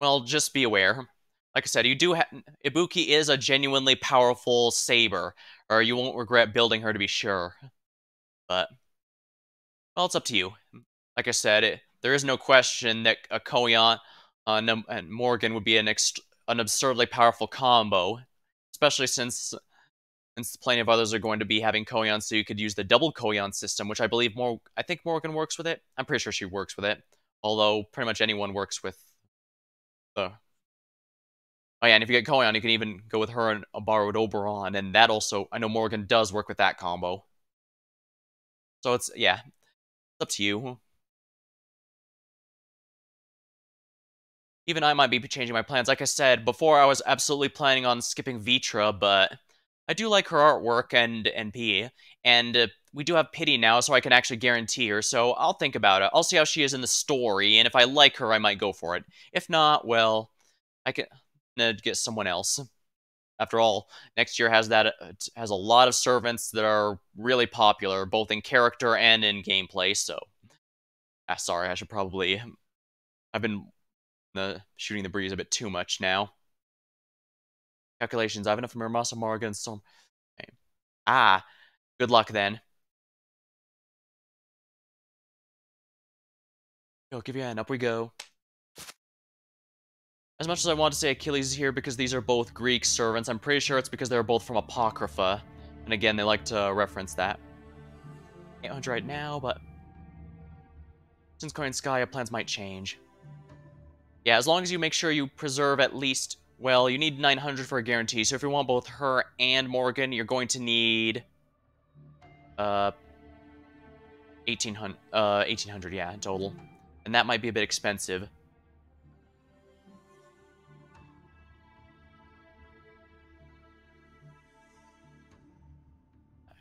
well, just be aware. Like I said, Ibuki is a genuinely powerful saber, or you won't regret building her to be sure. But, well, it's up to you. Like I said, there is no question that a Koyan and Morgan would be an absurdly powerful combo, especially since plenty of others are going to be having Koyan, so you could use the double Koyan system, which I think Morgan works with it. I'm pretty sure she works with it, although pretty much anyone works with the... Oh yeah, and if you get Koyon, you can even go with her and a borrowed Oberon, and that also, I know Morgan does work with that combo. So it's, yeah, it's up to you. Even I might be changing my plans. Like I said, before I was absolutely planning on skipping Vitra, but I do like her artwork and NP, and we do have Pity now, so I can actually guarantee her, so I'll think about it. I'll see how she is in the story, and if I like her, I might go for it. If not, well, I can get someone else. After all, next year has has a lot of servants that are really popular, both in character and in gameplay, so... sorry, I should probably... I've been shooting the breeze a bit too much now. Calculations. I have enough from Muramasa, Morgan, and Storm. Okay. Ah, good luck then. I'll give you a hand. Up we go. As much as I want to say Achilles is here because these are both Greek servants, I'm pretty sure it's because they're both from Apocrypha. And again, they like to reference that. 800 right now, but... since Coin Skya, plans might change. Yeah, as long as you make sure you preserve at least... well, you need 900 for a guarantee, so if you want both her and Morgan, you're going to need... 1800, yeah, in total. And that might be a bit expensive.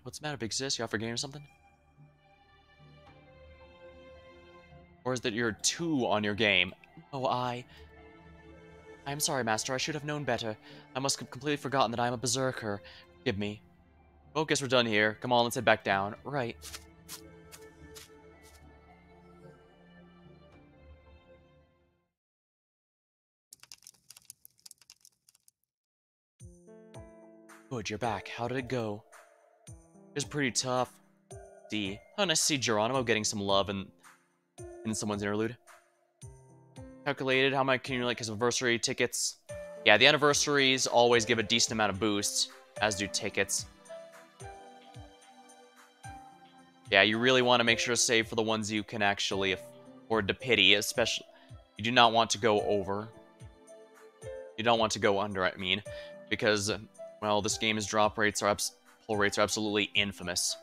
What's the matter, Big Sis? You off for a game or something? Or is that you're 2 on your game? Oh, I'm sorry, Master. I should have known better. I must have completely forgotten that I'm a berserker. Forgive me. Well, guess we're done here. Come on, let's head back down. Right. Good, you're back. How did it go? It was pretty tough. See. Oh, nice to see Geronimo getting some love in someone's interlude. Calculated how much can you like his anniversary tickets? Yeah, the anniversaries always give a decent amount of boost, as do tickets. Yeah, you really want to make sure to save for the ones you can actually afford to pity, especially... you do not want to go over. You don't want to go under, I mean, because, well, this game's pull rates are absolutely infamous.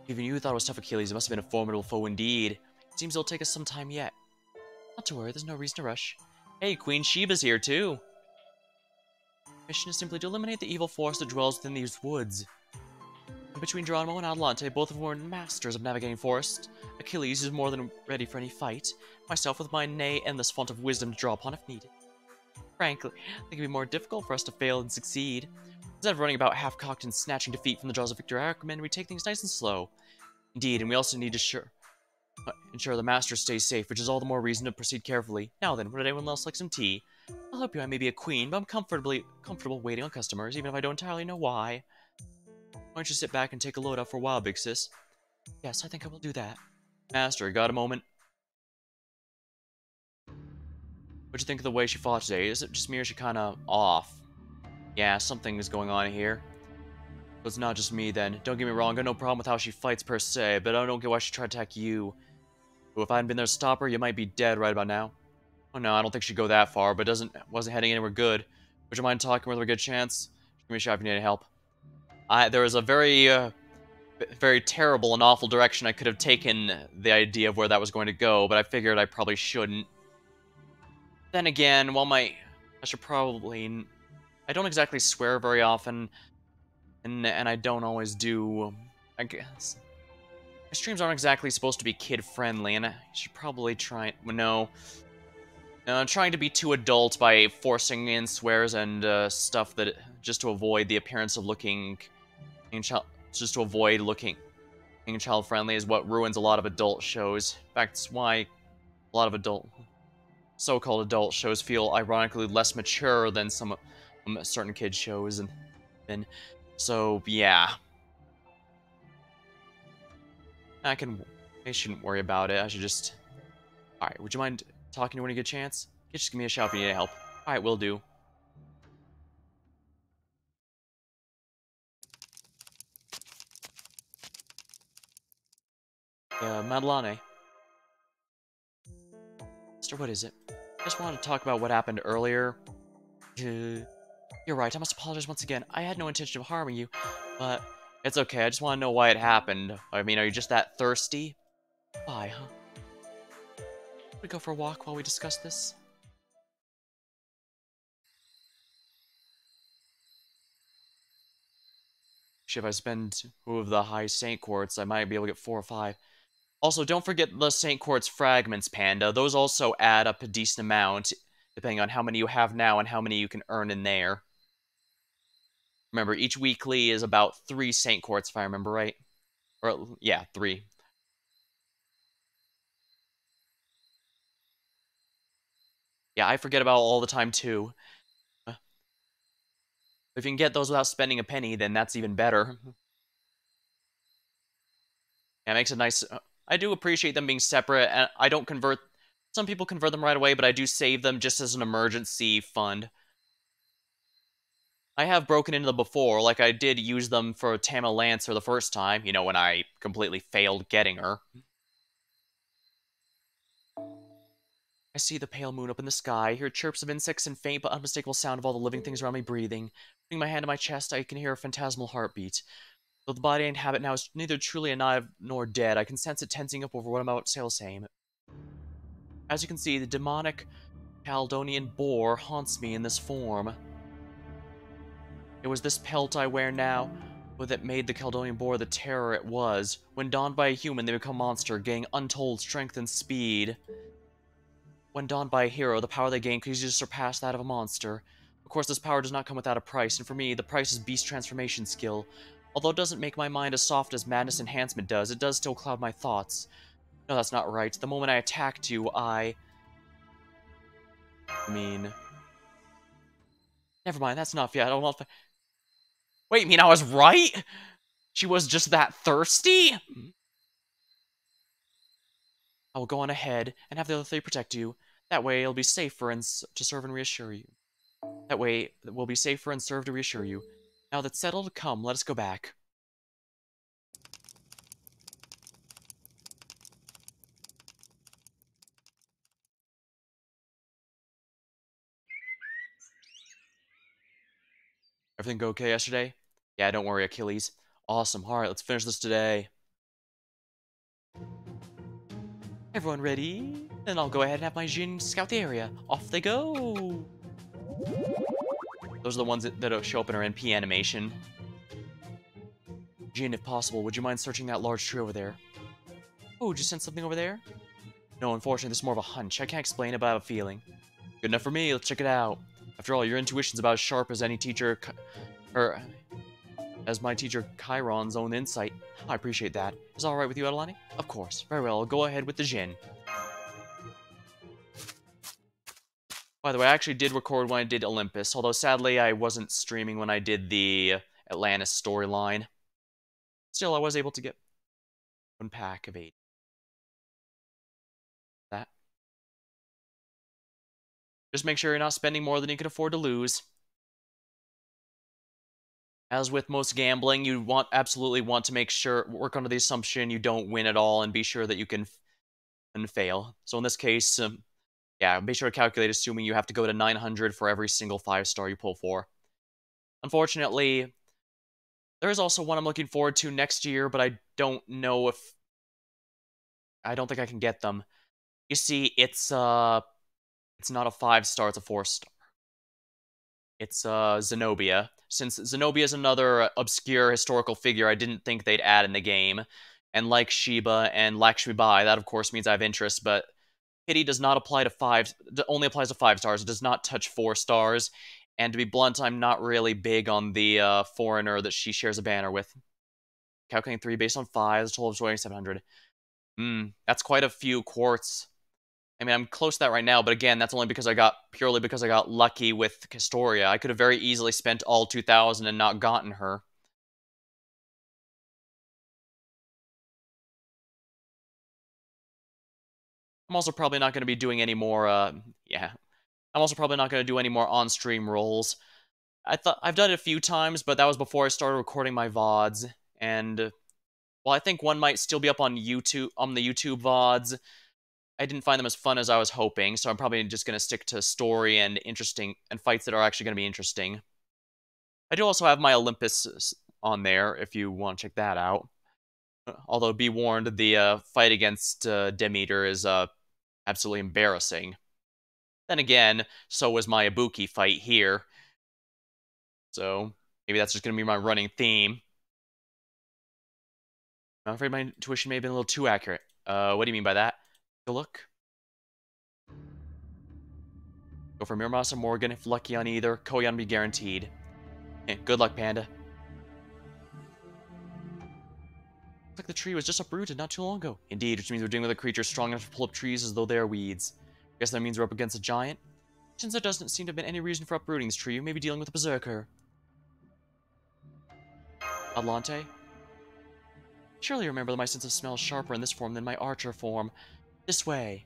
Even you thought it was tough, Achilles. It must have been a formidable foe indeed. It seems it'll take us some time yet. Not to worry, there's no reason to rush. Hey, Queen Sheba's here, too. Mission is simply to eliminate the evil force that dwells within these woods. And between Geronimo and Atalante, both of whom are masters of navigating forests, Achilles is more than ready for any fight. Myself with my endless font of wisdom to draw upon if needed. Frankly, I think it'd be more difficult for us to fail than succeed. Instead of running about half-cocked and snatching defeat from the jaws of Victor Ackerman, we take things nice and slow. Indeed, and we also need to ensure the master stays safe, which is all the more reason to proceed carefully. Now then, would anyone else like some tea? I'll help you. I may be a queen, but I'm comfortable waiting on customers, even if I don't entirely know why. Why don't you sit back and take a load out for a while, Big Sis? Yes, I think I will do that. Master, got a moment? What'd you think of the way she fought today? Is it just me or is she kinda off? Yeah, something is going on here. But it's not just me then. Don't get me wrong, I got no problem with how she fights per se, but I don't get why she tried to attack you. But if I hadn't been there to stop her, you might be dead right about now. Oh no, I don't think she'd go that far, but wasn't heading anywhere good. Would you mind talking with her a good chance? Give me a shot if you need any help. There was a very terrible and awful direction I could have taken the idea of where that was going to go, but I figured I probably shouldn't. Then again, I should probably... I don't exactly swear very often, and I don't always do... I guess... My streams aren't exactly supposed to be kid-friendly, and I should probably try... No. No, I'm trying to be too adult by forcing in swears and stuff that... just to avoid the appearance of looking... just to avoid looking child-friendly is what ruins a lot of adult shows. In fact, it's why a lot of so-called adult shows feel ironically less mature than some certain kids shows, and so yeah, I shouldn't worry about it. I should just... all right. Would you mind talking to her when you get a chance? Just give me a shout if you need help. All right, will do. Madeline. Mister, what is it? I just wanted to talk about what happened earlier. You're right, I must apologize once again. I had no intention of harming you, but it's okay, I just want to know why it happened. I mean, are you just that thirsty? Why, huh? Should we go for a walk while we discuss this? If I spend two of the high Saint Quartz, I might be able to get 4 or 5. Also, don't forget the Saint Quartz fragments, Panda. Those also add up a decent amount, depending on how many you have now and how many you can earn in there. Remember, each weekly is about 3 Saint Quartz, if I remember right. Or, yeah, 3. Yeah, I forget about all the time, too. If you can get those without spending a penny, then that's even better. Yeah, it makes it nice. I do appreciate them being separate, and I don't convert... Some people convert them right away, but I do save them just as an emergency fund. I have broken into them before, like I did use them for Tama Lancer the first time, you know, when I completely failed getting her. I see the pale moon up in the sky, hear chirps of insects and faint but unmistakable sound of all the living things around me breathing. Putting my hand on my chest, I can hear a phantasmal heartbeat. Though the body I inhabit now is neither truly alive nor dead, I can sense it tensing up over what I'm about to say. As you can see, the demonic Caledonian boar haunts me in this form. It was this pelt I wear now that made the Caledonian boar the terror it was. When donned by a human, they become monster, gaining untold strength and speed. When donned by a hero, the power they gain could easily surpass that of a monster. Of course, this power does not come without a price, and for me, the price is beast transformation skill. Although it doesn't make my mind as soft as madness enhancement does, it does still cloud my thoughts. No, that's not right. The moment I attacked you, I mean... Never mind, that's enough yet. I don't know if... Wait, you mean I was right? She was just that thirsty? I will go on ahead and have the other 3 protect you. That way it'll be safer and to serve and reassure you. That way we'll be safer and serve to reassure you. Now that's settled, come, let us go back. Everything go okay yesterday? Yeah, don't worry, Achilles. Awesome, alright, let's finish this today. Everyone ready? Then I'll go ahead and have my Jin scout the area. Off they go! Those are the ones that show up in our NP animation. Jin, if possible, would you mind searching that large tree over there? Oh, did you sense something over there? No, unfortunately, this is more of a hunch. I can't explain it, but I have a feeling. Good enough for me, let's check it out. After all, your intuition's about as sharp as any teacher... or... as my teacher Chiron's own insight. I appreciate that. Is that alright with you, Atalante? Of course. Very well, I'll go ahead with the Jin. By the way, I actually did record when I did Olympus, although sadly I wasn't streaming when I did the Atlantis storyline. Still, I was able to get 1 pack of 8. That. Just make sure you're not spending more than you can afford to lose. As with most gambling, you absolutely want to make sure, work under the assumption you don't win at all and be sure that you can fail. So in this case, yeah, be sure to calculate assuming you have to go to 900 for every single 5-star you pull for. Unfortunately, there is also one I'm looking forward to next year, but I don't know if... I don't think I can get them. You see, it's not a 5-star, it's a 4-star. It's Zenobia. Since Zenobia is another obscure historical figure I didn't think they'd add in the game, and like Shiba and Lakshmi Bai, that of course means I have interest, but pity does not apply to 5, only applies to 5 stars, it does not touch 4 stars, and to be blunt, I'm not really big on the foreigner that she shares a banner with. Calculating 3 based on 5, that's a total of 2,700. That's quite a few quartz. I mean, I'm close to that right now, but again, that's only purely because I got lucky with Castoria. I could have very easily spent all 2,000 and not gotten her. I'm also probably not going to be doing any more, yeah. I'm also probably not going to do any more on-stream rolls. I've done it a few times, but that was before I started recording my VODs, and, well, I think one might still be up on YouTube, on the YouTube VODs. I didn't find them as fun as I was hoping, so I'm probably just going to stick to story and interesting and fights that are actually going to be interesting. I do also have my Olympus on there if you want to check that out. Although, be warned, the fight against Demeter is absolutely embarrassing. Then again, so was my Ibuki fight here. So, maybe that's just going to be my running theme. I'm afraid my intuition may have been a little too accurate. What do you mean by that? Take a look. Go for Miramasa Morgan, if lucky on either. Koyan be guaranteed. Good luck, Panda. Looks like the tree was just uprooted not too long ago. Indeed, which means we're dealing with a creature strong enough to pull up trees as though they are weeds. Guess that means we're up against a giant. Since there doesn't seem to have been any reason for uprooting this tree, we may be dealing with a berserker. Atalante? Surely you remember that my sense of smell is sharper in this form than my archer form. This way.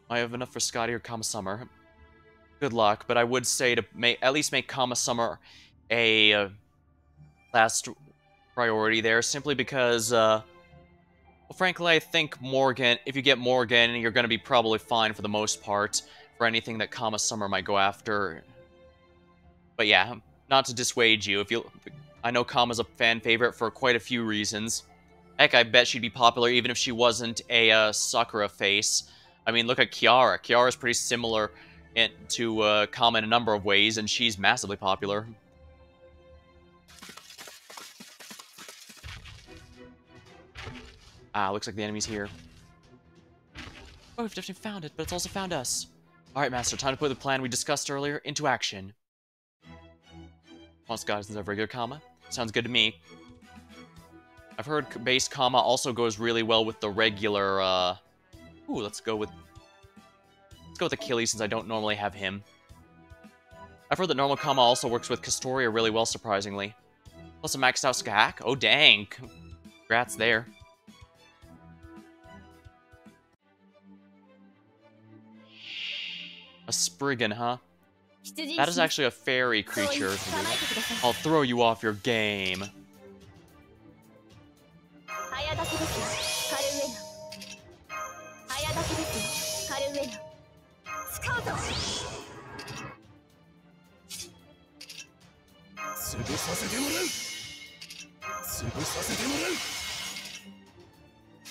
I have enough for Scotty or Kama Summer. Good luck, but I would say to at least make Kama Summer a last priority there, simply because, well, frankly, I think Morgan, if you get Morgan, you're going to be probably fine for the most part for anything that Kama Summer might go after. But yeah, not to dissuade you, I know Kama's a fan favorite for quite a few reasons. Heck, I bet she'd be popular even if she wasn't a Sakura face. I mean, look at Kiara. Kiara's pretty similar to Kama in a number of ways, and she's massively popular. Looks like the enemy's here. Oh, we've definitely found it, but it's also found us. Alright, Master, time to put the plan we discussed earlier into action. Once God, since I've regular Kama. Sounds good to me. I've heard base Kama also goes really well with the regular, Ooh, let's go with Achilles, since I don't normally have him. I've heard that normal Kama also works with Castoria really well, surprisingly. Plus a maxed out Skahak? Oh, dang. Congrats there. A Spriggan, huh? That is actually a fairy creature. I'll throw you off your game.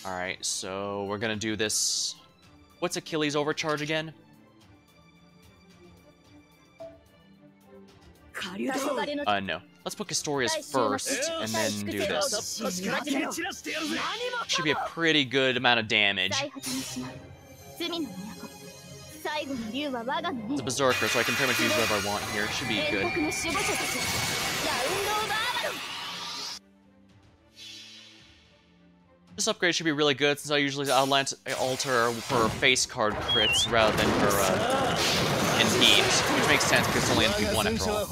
Alright, so we're gonna do this. What's Achilles' overcharge again? No. Let's put Castoria's first, and then do this. Should be a pretty good amount of damage. It's a Berserker, so I can pretty much use whatever I want here. Should be good. This upgrade should be really good, since I usually alter for face card crits rather than for NPs, which makes sense because it's only NP1 after all.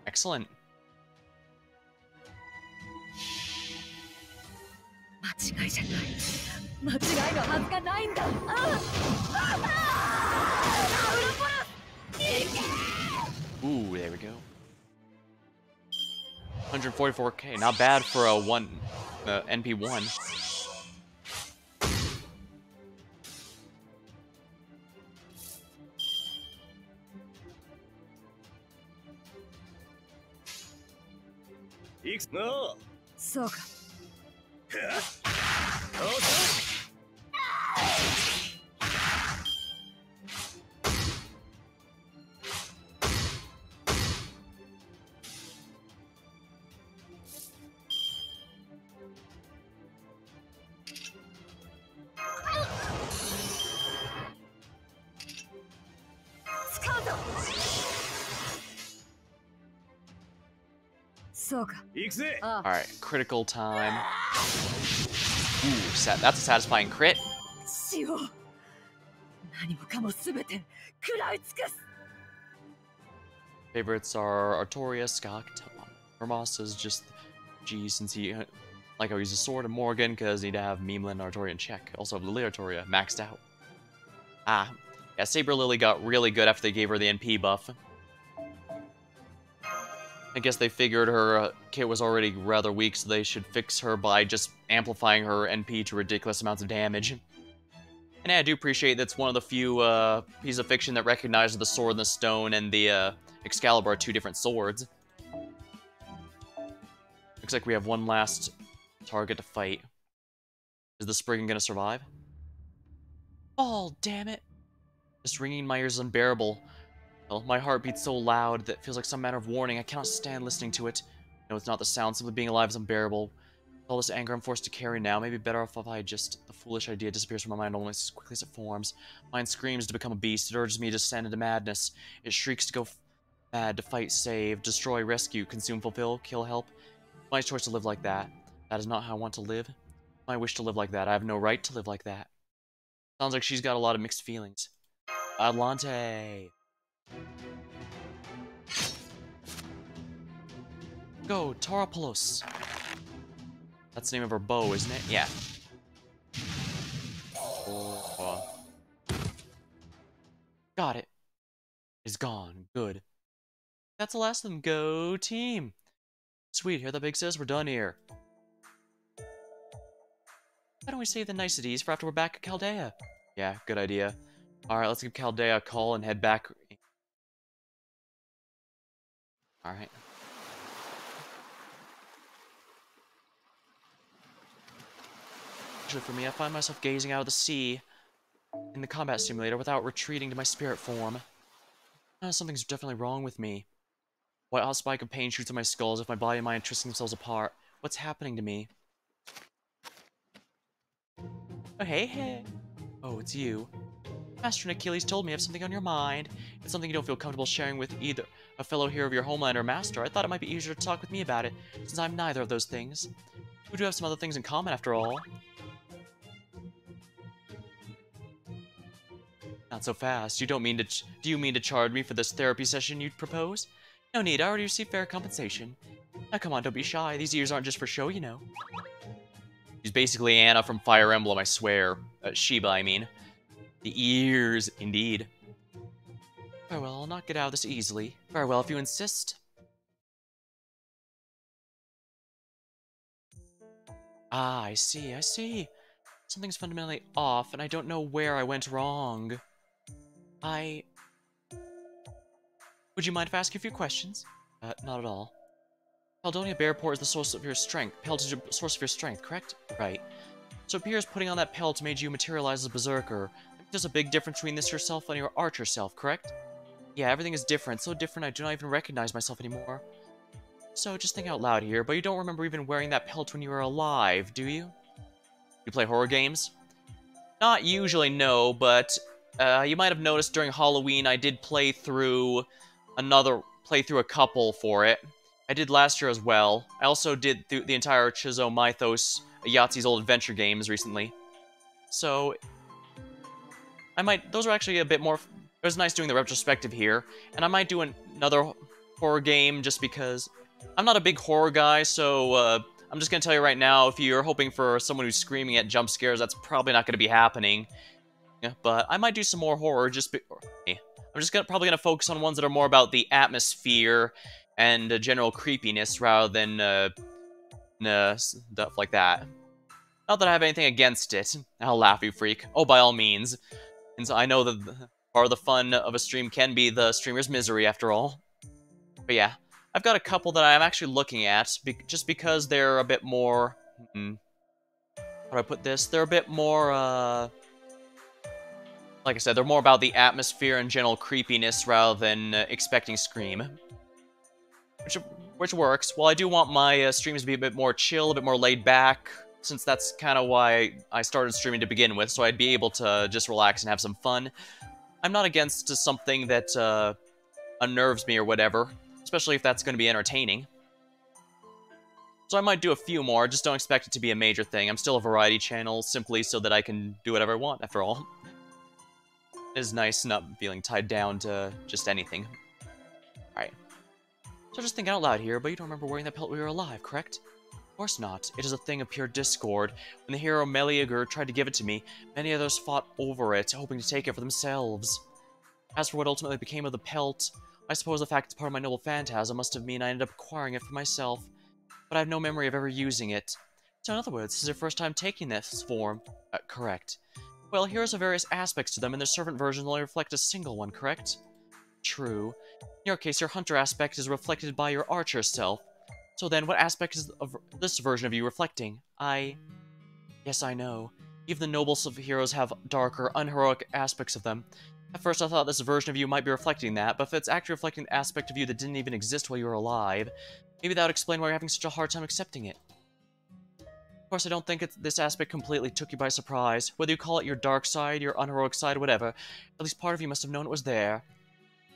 Excellent. Ooh, there we go. 144k, not bad for a NP1. Suzuka. Alright, critical time. Ooh, that's a satisfying crit. Favorites are Artoria, Skak, Hermas is just G, since he like how he's a sword, and Morgan because he'd have Memeland, Artoria in check. Also have Lily Artoria maxed out. Yeah, Saber Lily got really good after they gave her the NP buff. I guess they figured her kit was already rather weak, so they should fix her by just amplifying her NP to ridiculous amounts of damage. And I do appreciate that's one of the few pieces of fiction that recognizes the sword and the stone and the Excalibur are two different swords. Looks like we have one last target to fight. Is the Spriggan gonna survive? Oh, damn it! This ringing in my ears is unbearable. Well, my heart beats so loud that it feels like some manner of warning. I cannot stand listening to it. No, it's not the sound. Simply being alive is unbearable. With all this anger I'm forced to carry now, maybe better off if I just... The foolish idea disappears from my mind almost as quickly as it forms. Mine screams to become a beast. It urges me to descend into madness. It shrieks to go mad, to fight, save, destroy, rescue, consume, fulfill, kill, help. It's my choice to live like that. That is not how I want to live. I wish to live like that. I have no right to live like that. Sounds like she's got a lot of mixed feelings. Atalante! Go, Tauropolos! That's the name of her bow, isn't it? Yeah. Oh. Got it. It's gone. Good. That's the last of them. Go, team! Sweet, hear that big says? We're done here. Why don't we save the niceties for after we're back at Chaldea? Yeah, good idea. Alright, let's give Chaldea a call and head back. Alright. Actually, for me, I find myself gazing out of the sea in the combat simulator without retreating to my spirit form. Something's definitely wrong with me. White hot spike of pain shoots at my skull as if my body and mind are twisting themselves apart. What's happening to me? Oh, hey. Oh, it's you. Master Achilles told me you have something on your mind. It's something you don't feel comfortable sharing with either a fellow hero of your homeland or master. I thought it might be easier to talk with me about it, since I'm neither of those things. We do have some other things in common, after all. Not so fast. Do you mean to charge me for this therapy session you'd propose? No need, I already received fair compensation. Now come on, don't be shy. These ears aren't just for show, you know. She's basically Anna from Fire Emblem, I swear. Sheba, I mean. The ears, indeed. Very well, I'll not get out of this easily. Very well, if you insist. Ah, I see. Something's fundamentally off, and I don't know where I went wrong. Would you mind if I ask you a few questions? Not at all. Paldonia Bearport is the source of your strength. Pelt is your source of your strength, correct? Right. So it appears putting on that pelt made you materialize as a berserker. There's a big difference between this yourself and your archer self, correct? Yeah, everything is different. So different I do not even recognize myself anymore. So, just think out loud here, but you don't remember even wearing that pelt when you were alive, do you? You play horror games? Not usually, no, but you might have noticed during Halloween I did play through a couple for it. I did last year as well. I also did the entire Chizo Mythos Yahtzee's Old Adventure games recently. So, those are actually a bit more, it was nice doing the retrospective here, and I might do another horror game just because I'm not a big horror guy, so I'm just gonna tell you right now, if you're hoping for someone who's screaming at jump scares, that's probably not gonna be happening. Yeah, but I might do some more horror, I'm just probably gonna focus on ones that are more about the atmosphere and general creepiness rather than stuff like that. Not that I have anything against it. I'll laugh, you freak. Oh, by all means. And so I know that part of the fun of a stream can be the streamer's misery, after all. But yeah, I've got a couple that I'm actually looking at, just because they're a bit more... how do I put this? They're a bit more, like I said, they're more about the atmosphere and general creepiness rather than expecting Scream. Which works. Well, I do want my streams to be a bit more chill, a bit more laid back, since that's kind of why I started streaming to begin with, so I'd be able to just relax and have some fun. I'm not against something that unnerves me or whatever, especially if that's going to be entertaining. So I might do a few more, just don't expect it to be a major thing. I'm still a variety channel, simply so that I can do whatever I want, after all. It is nice not feeling tied down to just anything. Alright. So just think out loud here, but you don't remember wearing that pelt when you were alive, correct? Of course not. It is a thing of pure discord. When the hero Meleager tried to give it to me, many others fought over it, hoping to take it for themselves. As for what ultimately became of the pelt, I suppose the fact it's part of my noble phantasm must have mean I ended up acquiring it for myself, but I have no memory of ever using it. So in other words, this is your first time taking this form. Correct. Well, heroes have various aspects to them, and their servant versions only reflect a single one, correct? True. In your case, your hunter aspect is reflected by your archer self. So then, what aspect is of this version of you reflecting? Yes, I know. Even the noblest of heroes have darker, unheroic aspects of them. At first I thought this version of you might be reflecting that, but if it's actually reflecting the aspect of you that didn't even exist while you were alive, maybe that would explain why you're having such a hard time accepting it. Of course, I don't think this aspect completely took you by surprise. Whether you call it your dark side, your unheroic side, whatever, at least part of you must have known it was there.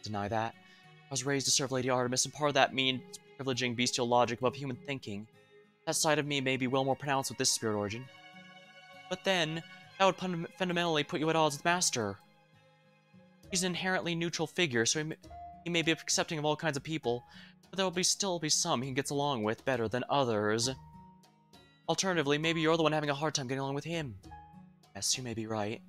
Deny that. I was raised to serve Lady Artemis, and part of that means privileging bestial logic above human thinking. That side of me may be well more pronounced with this spirit origin. But then, that would fundamentally put you at odds with Master. He's an inherently neutral figure, so he may be accepting of all kinds of people, but there will still be some he gets along with better than others. Alternatively, maybe you're the one having a hard time getting along with him. Yes, you may be right.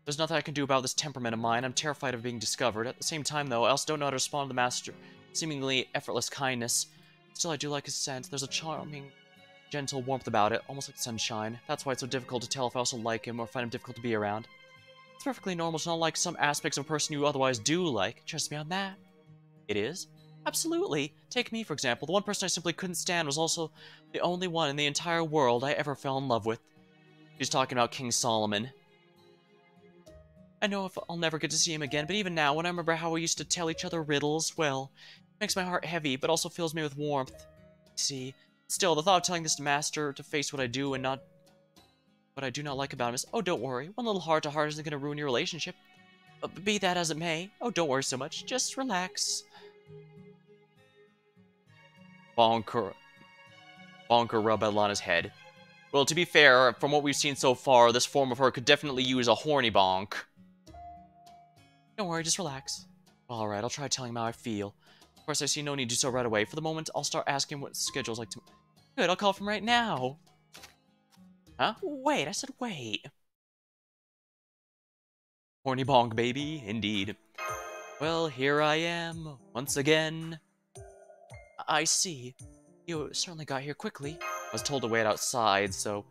There's nothing I can do about this temperament of mine. I'm terrified of being discovered. At the same time, though, I also don't know how to respond to the Master's seemingly effortless kindness. Still, I do like his scent. There's a charming, gentle warmth about it, almost like sunshine. That's why it's so difficult to tell if I also like him or find him difficult to be around. It's perfectly normal to not like some aspects of a person you otherwise do like. Trust me on that. It is? Absolutely. Take me, for example. The one person I simply couldn't stand was also the only one in the entire world I ever fell in love with. She's talking about King Solomon. I know if I'll never get to see him again, but even now, when I remember how we used to tell each other riddles, well, it makes my heart heavy, but also fills me with warmth. See, still, the thought of telling this Master to face what I do and not what I do not like about him is, oh, don't worry, one little heart-to-heart isn't going to ruin your relationship. But be that as it may, oh, don't worry so much, just relax. Bonker rub Atlanta's head. Well, to be fair, from what we've seen so far, this form of her could definitely use a horny bonk. Don't worry, just relax. Alright, I'll try telling him how I feel. Of course, I see no need to do so right away. For the moment, I'll start asking what schedule's like to... Good, I'll call him right now. Huh? Wait, I said wait. Horny bonk, baby, indeed. Well, here I am, once again. I see. You certainly got here quickly. I was told to wait outside, so...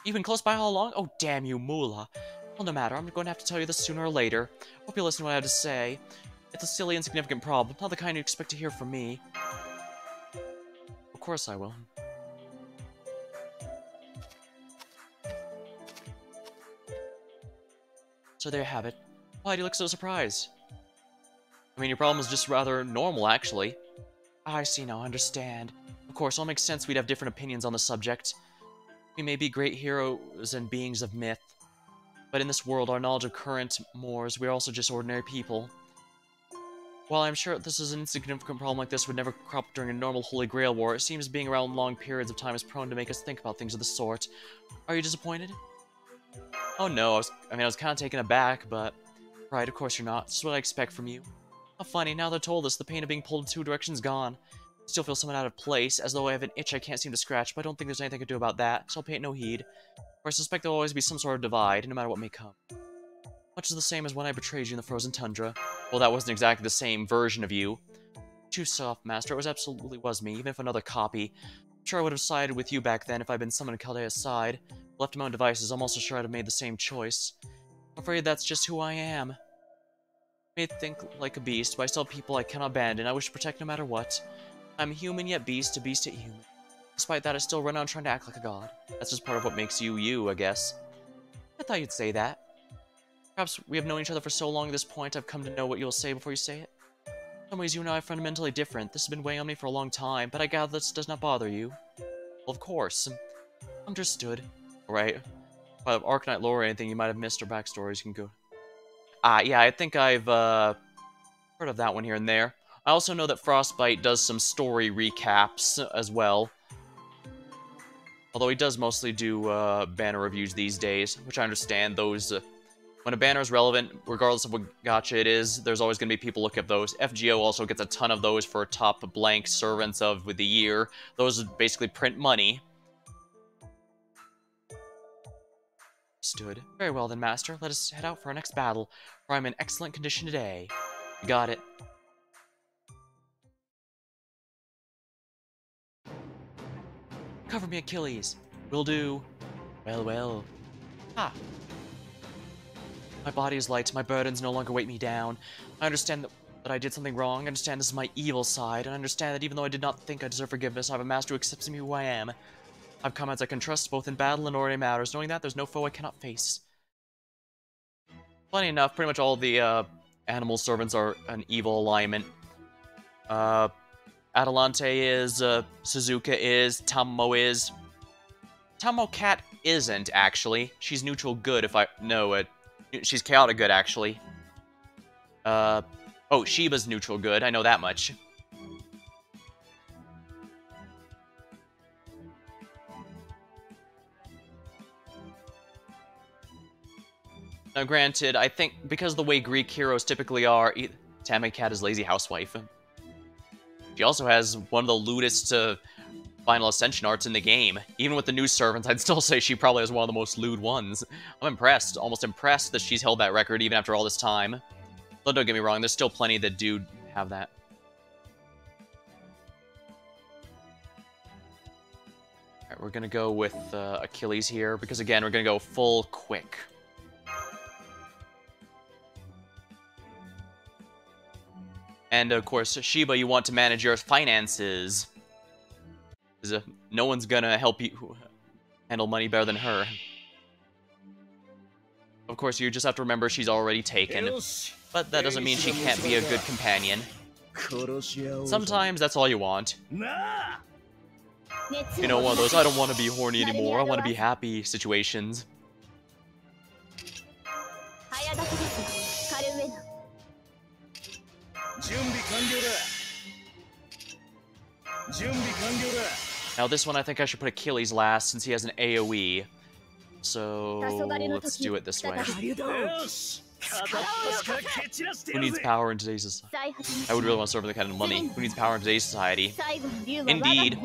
You've been close by all along? Oh, damn you, Moolah. Well, no matter, I'm going to have to tell you this sooner or later. Hope you listen to what I have to say. It's a silly, insignificant problem, not the kind you expect to hear from me. Of course I will. So there you have it. Why do you look so surprised? I mean, your problem is just rather normal, actually. I see now, I understand. Of course, it all makes sense we'd have different opinions on the subject. We may be great heroes and beings of myth, but in this world, our knowledge of current mores, we are also just ordinary people. While I'm sure this is an insignificant problem like this would never crop up during a normal Holy Grail war, it seems being around long periods of time is prone to make us think about things of the sort. Are you disappointed? Oh no, I was kind of taken aback, but... Right, of course you're not. This is what I expect from you. How funny, now they're told us, the pain of being pulled in two directions gone. I still feel somewhat out of place, as though I have an itch I can't seem to scratch, but I don't think there's anything I can do about that, so I'll pay it no heed. For I suspect there'll always be some sort of divide, no matter what may come. Much the same as when I betrayed you in the frozen tundra. Well, that wasn't exactly the same version of you. Too soft, Master. It absolutely was me, even if another copy. I'm sure I would have sided with you back then if I'd been summoned to Caldea's side. Left to my own devices, I'm also sure I'd have made the same choice. I'm afraid that's just who I am. I may think like a beast, but I still have people I cannot abandon. I wish to protect no matter what. I'm human yet beast, a beast yet human. Despite that, I still run on trying to act like a god. That's just part of what makes you, you, I guess. I thought you'd say that. Perhaps we have known each other for so long at this point, I've come to know what you'll say before you say it. In some ways, you and I are fundamentally different. This has been weighing on me for a long time, but I gather this does not bother you. Well, of course. Understood. Right. By Arcanite lore or anything you might have missed or backstories, you can go... yeah, I think I've, heard of that one here and there. I also know that Frostbite does some story recaps as well. Although he does mostly do, banner reviews these days, which I understand. Those, when a banner is relevant, regardless of what gacha it is, there's always going to be people look at those. FGO also gets a ton of those for top blank servants of the year. Those basically print money. Stood. Very well then, Master. Let us head out for our next battle, for I'm in excellent condition today. You got it. me Achilles. Will do. Well, well. Ah. My body is light, my burdens no longer weight me down. I understand that I did something wrong, I understand this is my evil side, and I understand that even though I did not think I deserve forgiveness, I have a master who accepts me who I am. I've come as I can trust both in battle and ordinary matters, knowing that there's no foe I cannot face. Funny enough, pretty much all the animal servants are an evil alignment. Atalante is, Suzuka is, Tammo is. Tammo Cat isn't, actually. She's neutral good if I... No, she's chaotic good, actually. Oh, Shiba's neutral good, I know that much. Now granted, I think because of the way Greek heroes typically are, Tammo Cat is lazy housewife. She also has one of the lewdest Final Ascension arts in the game. Even with the new servants, I'd still say she probably has one of the most lewd ones. I'm impressed, almost impressed that she's held that record even after all this time. But don't get me wrong, there's still plenty that do have that. Alright, we're gonna go with Achilles here, because again, we're gonna go full quick. And of course, Shiba, you want to manage your finances. Because no one's gonna help you handle money better than her. Of course, you just have to remember she's already taken. But that doesn't mean she can't be a good companion. Sometimes that's all you want. You know, one of those, I don't want to be horny anymore, I want to be happy situations. Now this one I think I should put Achilles last since he has an AoE. So let's do it this way. Who needs power in today's society? I would really want to serve with the kind of money. Who needs power in today's society? Indeed.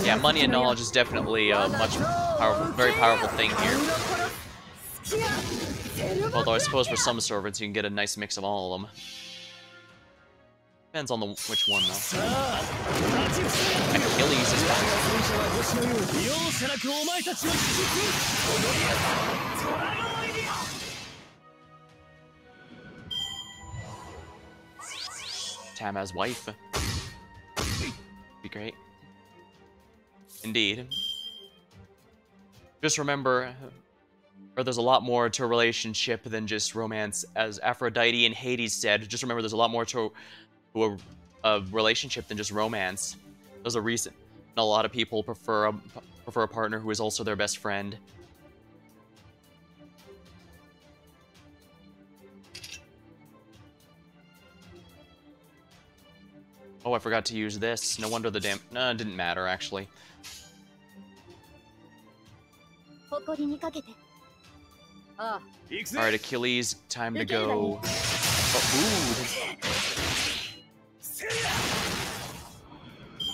Yeah, money and knowledge is definitely a very powerful thing here. Although I suppose for some servants you can get a nice mix of all of them. Depends on which one though. Achilles is back. Tama's wife. Be great. Indeed. Just remember, there's a lot more to a relationship than just romance. As Aphrodite and Hades said, just remember there's a lot more to a relationship than just romance. There's a reason. And a lot of people prefer a partner who is also their best friend. Oh, I forgot to use this. No wonder the damn... No, it didn't matter, actually. Alright, Achilles, time to go for food.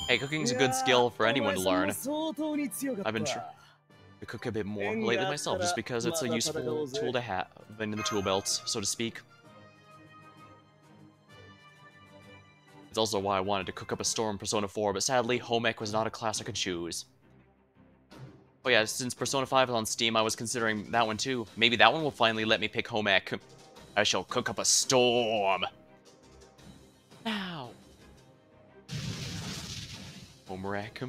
Hey, cooking's a good skill for anyone to learn. I've been trying to cook a bit more lately myself, just because it's a useful tool to have in the tool belts, so to speak. It's also why I wanted to cook up a storm in Persona 4, but sadly, home ec was not a class I could choose. Oh yeah, since Persona 5 is on Steam, I was considering that one too. Maybe that one will finally let me pick home ec. I shall cook up a storm! Now! Home rec.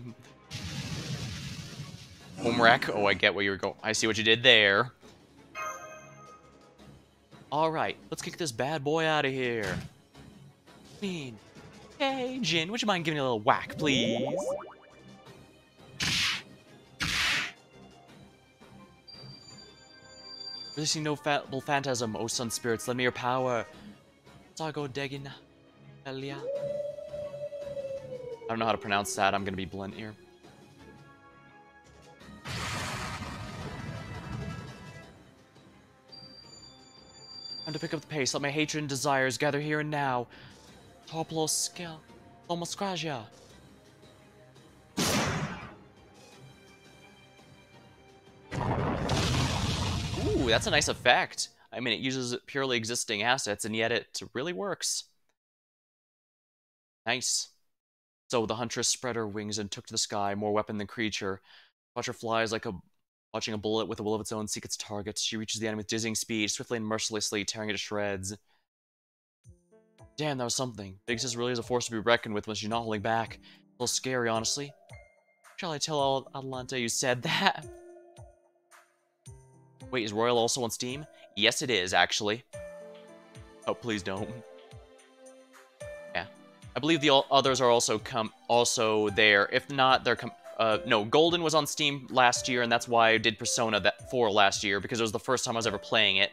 Home rec? Oh, I get where you're going. I see what you did there. Alright, let's kick this bad boy out of here. Mean. Hey, Jin, would you mind giving me a little whack, please? Releasing no phantasm, O sun spirits, lend me your power. Sago Degin. Elia. I don't know how to pronounce that, I'm gonna be blunt here. Time to pick up the pace, let my hatred and desires gather here and now. Toplo skill. Omoskraja. Ooh, that's a nice effect. I mean, it uses purely existing assets, and yet it really works. Nice. So the Huntress spread her wings and took to the sky, more weapon than creature. Watch her flies like watching a bullet with a will of its own seek its target. She reaches the enemy with dizzying speed, swiftly and mercilessly tearing it to shreds. Damn, that was something. Big Sis really is a force to be reckoned with when she's not holding back. A little scary, honestly. Shall I tell Atalante you said that? Wait, is Royal also on Steam? Yes, it is, actually. Oh, please don't. Yeah. I believe the others are also there. If not, they're no, Golden was on Steam last year, and that's why I did Persona 4 last year, because it was the first time I was ever playing it.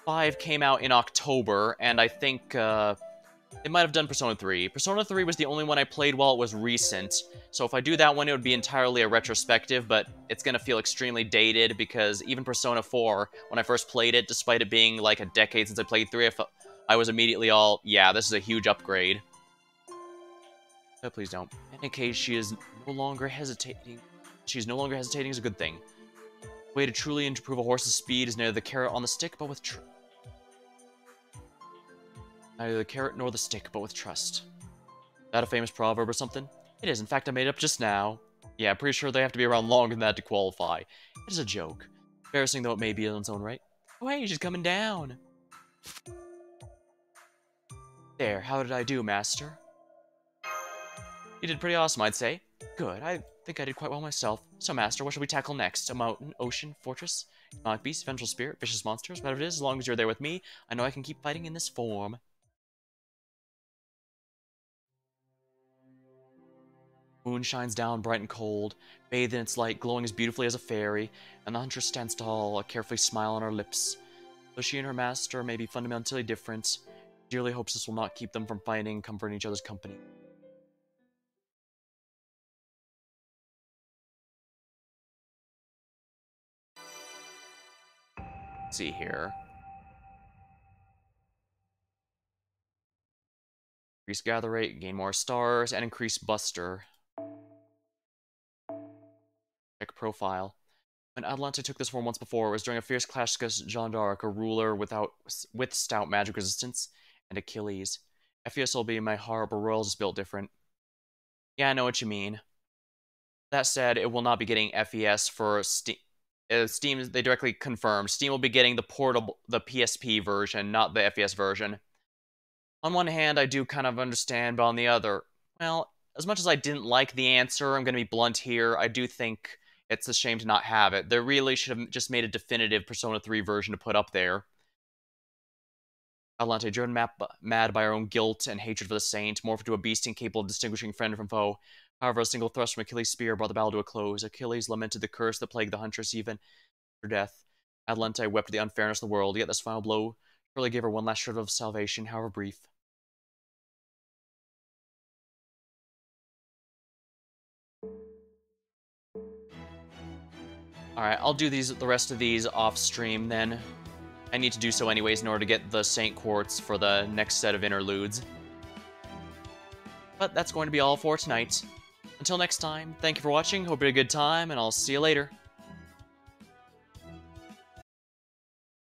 5 came out in October, and I think, it might have done Persona 3. Persona 3 was the only one I played while it was recent, so if I do that one, it would be entirely a retrospective, but it's gonna feel extremely dated, because even Persona 4, when I first played it, despite it being like a decade since I played 3, I was immediately all, yeah, this is a huge upgrade. Oh, please don't. In any case, she is no longer hesitating. She's no longer hesitating is a good thing. The way to truly improve a horse's speed is neither the carrot on the stick, but with neither the carrot nor the stick, but with trust. Is that a famous proverb or something? It is. In fact, I made it up just now. Yeah, I'm pretty sure they have to be around longer than that to qualify. It is a joke. Embarrassing though it may be in its own right. Oh hey, she's coming down. There, how did I do, Master? You did pretty awesome, I'd say. Good, I think I did quite well myself. So, Master, what shall we tackle next? A mountain, ocean, fortress, demonic beast, vengeful spirit, vicious monsters, whatever it is, as long as you're there with me, I know I can keep fighting in this form. Moon shines down bright and cold, bathed in its light, glowing as beautifully as a fairy, and the huntress stands tall, a carefree smile on her lips. Though she and her master may be fundamentally different, she dearly hopes this will not keep them from fighting and comforting each other's company. Let's see here. Increase gather rate, gain more stars, and increase buster. Check profile. When Atalante took this form once before, it was during a fierce clash against Jeanne d'Arc, a ruler with stout magic resistance, and Achilles. FES will be my heart, but Royals is built different. Yeah, I know what you mean. That said, it will not be getting FES for Steam. Steam, they directly confirmed. Steam will be getting the PSP version, not the FES version. On one hand, I do kind of understand, but on the other, well, as much as I didn't like the answer, I'm going to be blunt here, I do think it's a shame to not have it. They really should have just made a definitive Persona 3 version to put up there. Atalante, driven mad by her own guilt and hatred for the saint, morphed into a beast incapable of distinguishing friend from foe. However, a single thrust from Achilles' spear brought the battle to a close. Achilles lamented the curse that plagued the huntress even after death. Atalante wept at the unfairness of the world, yet this final blow surely gave her one last shred of salvation, however brief. Alright, I'll do the rest of these off stream then. I need to do so anyways in order to get the Saint Quartz for the next set of interludes. But that's going to be all for tonight. Until next time, thank you for watching, hope you had a good time, and I'll see you later.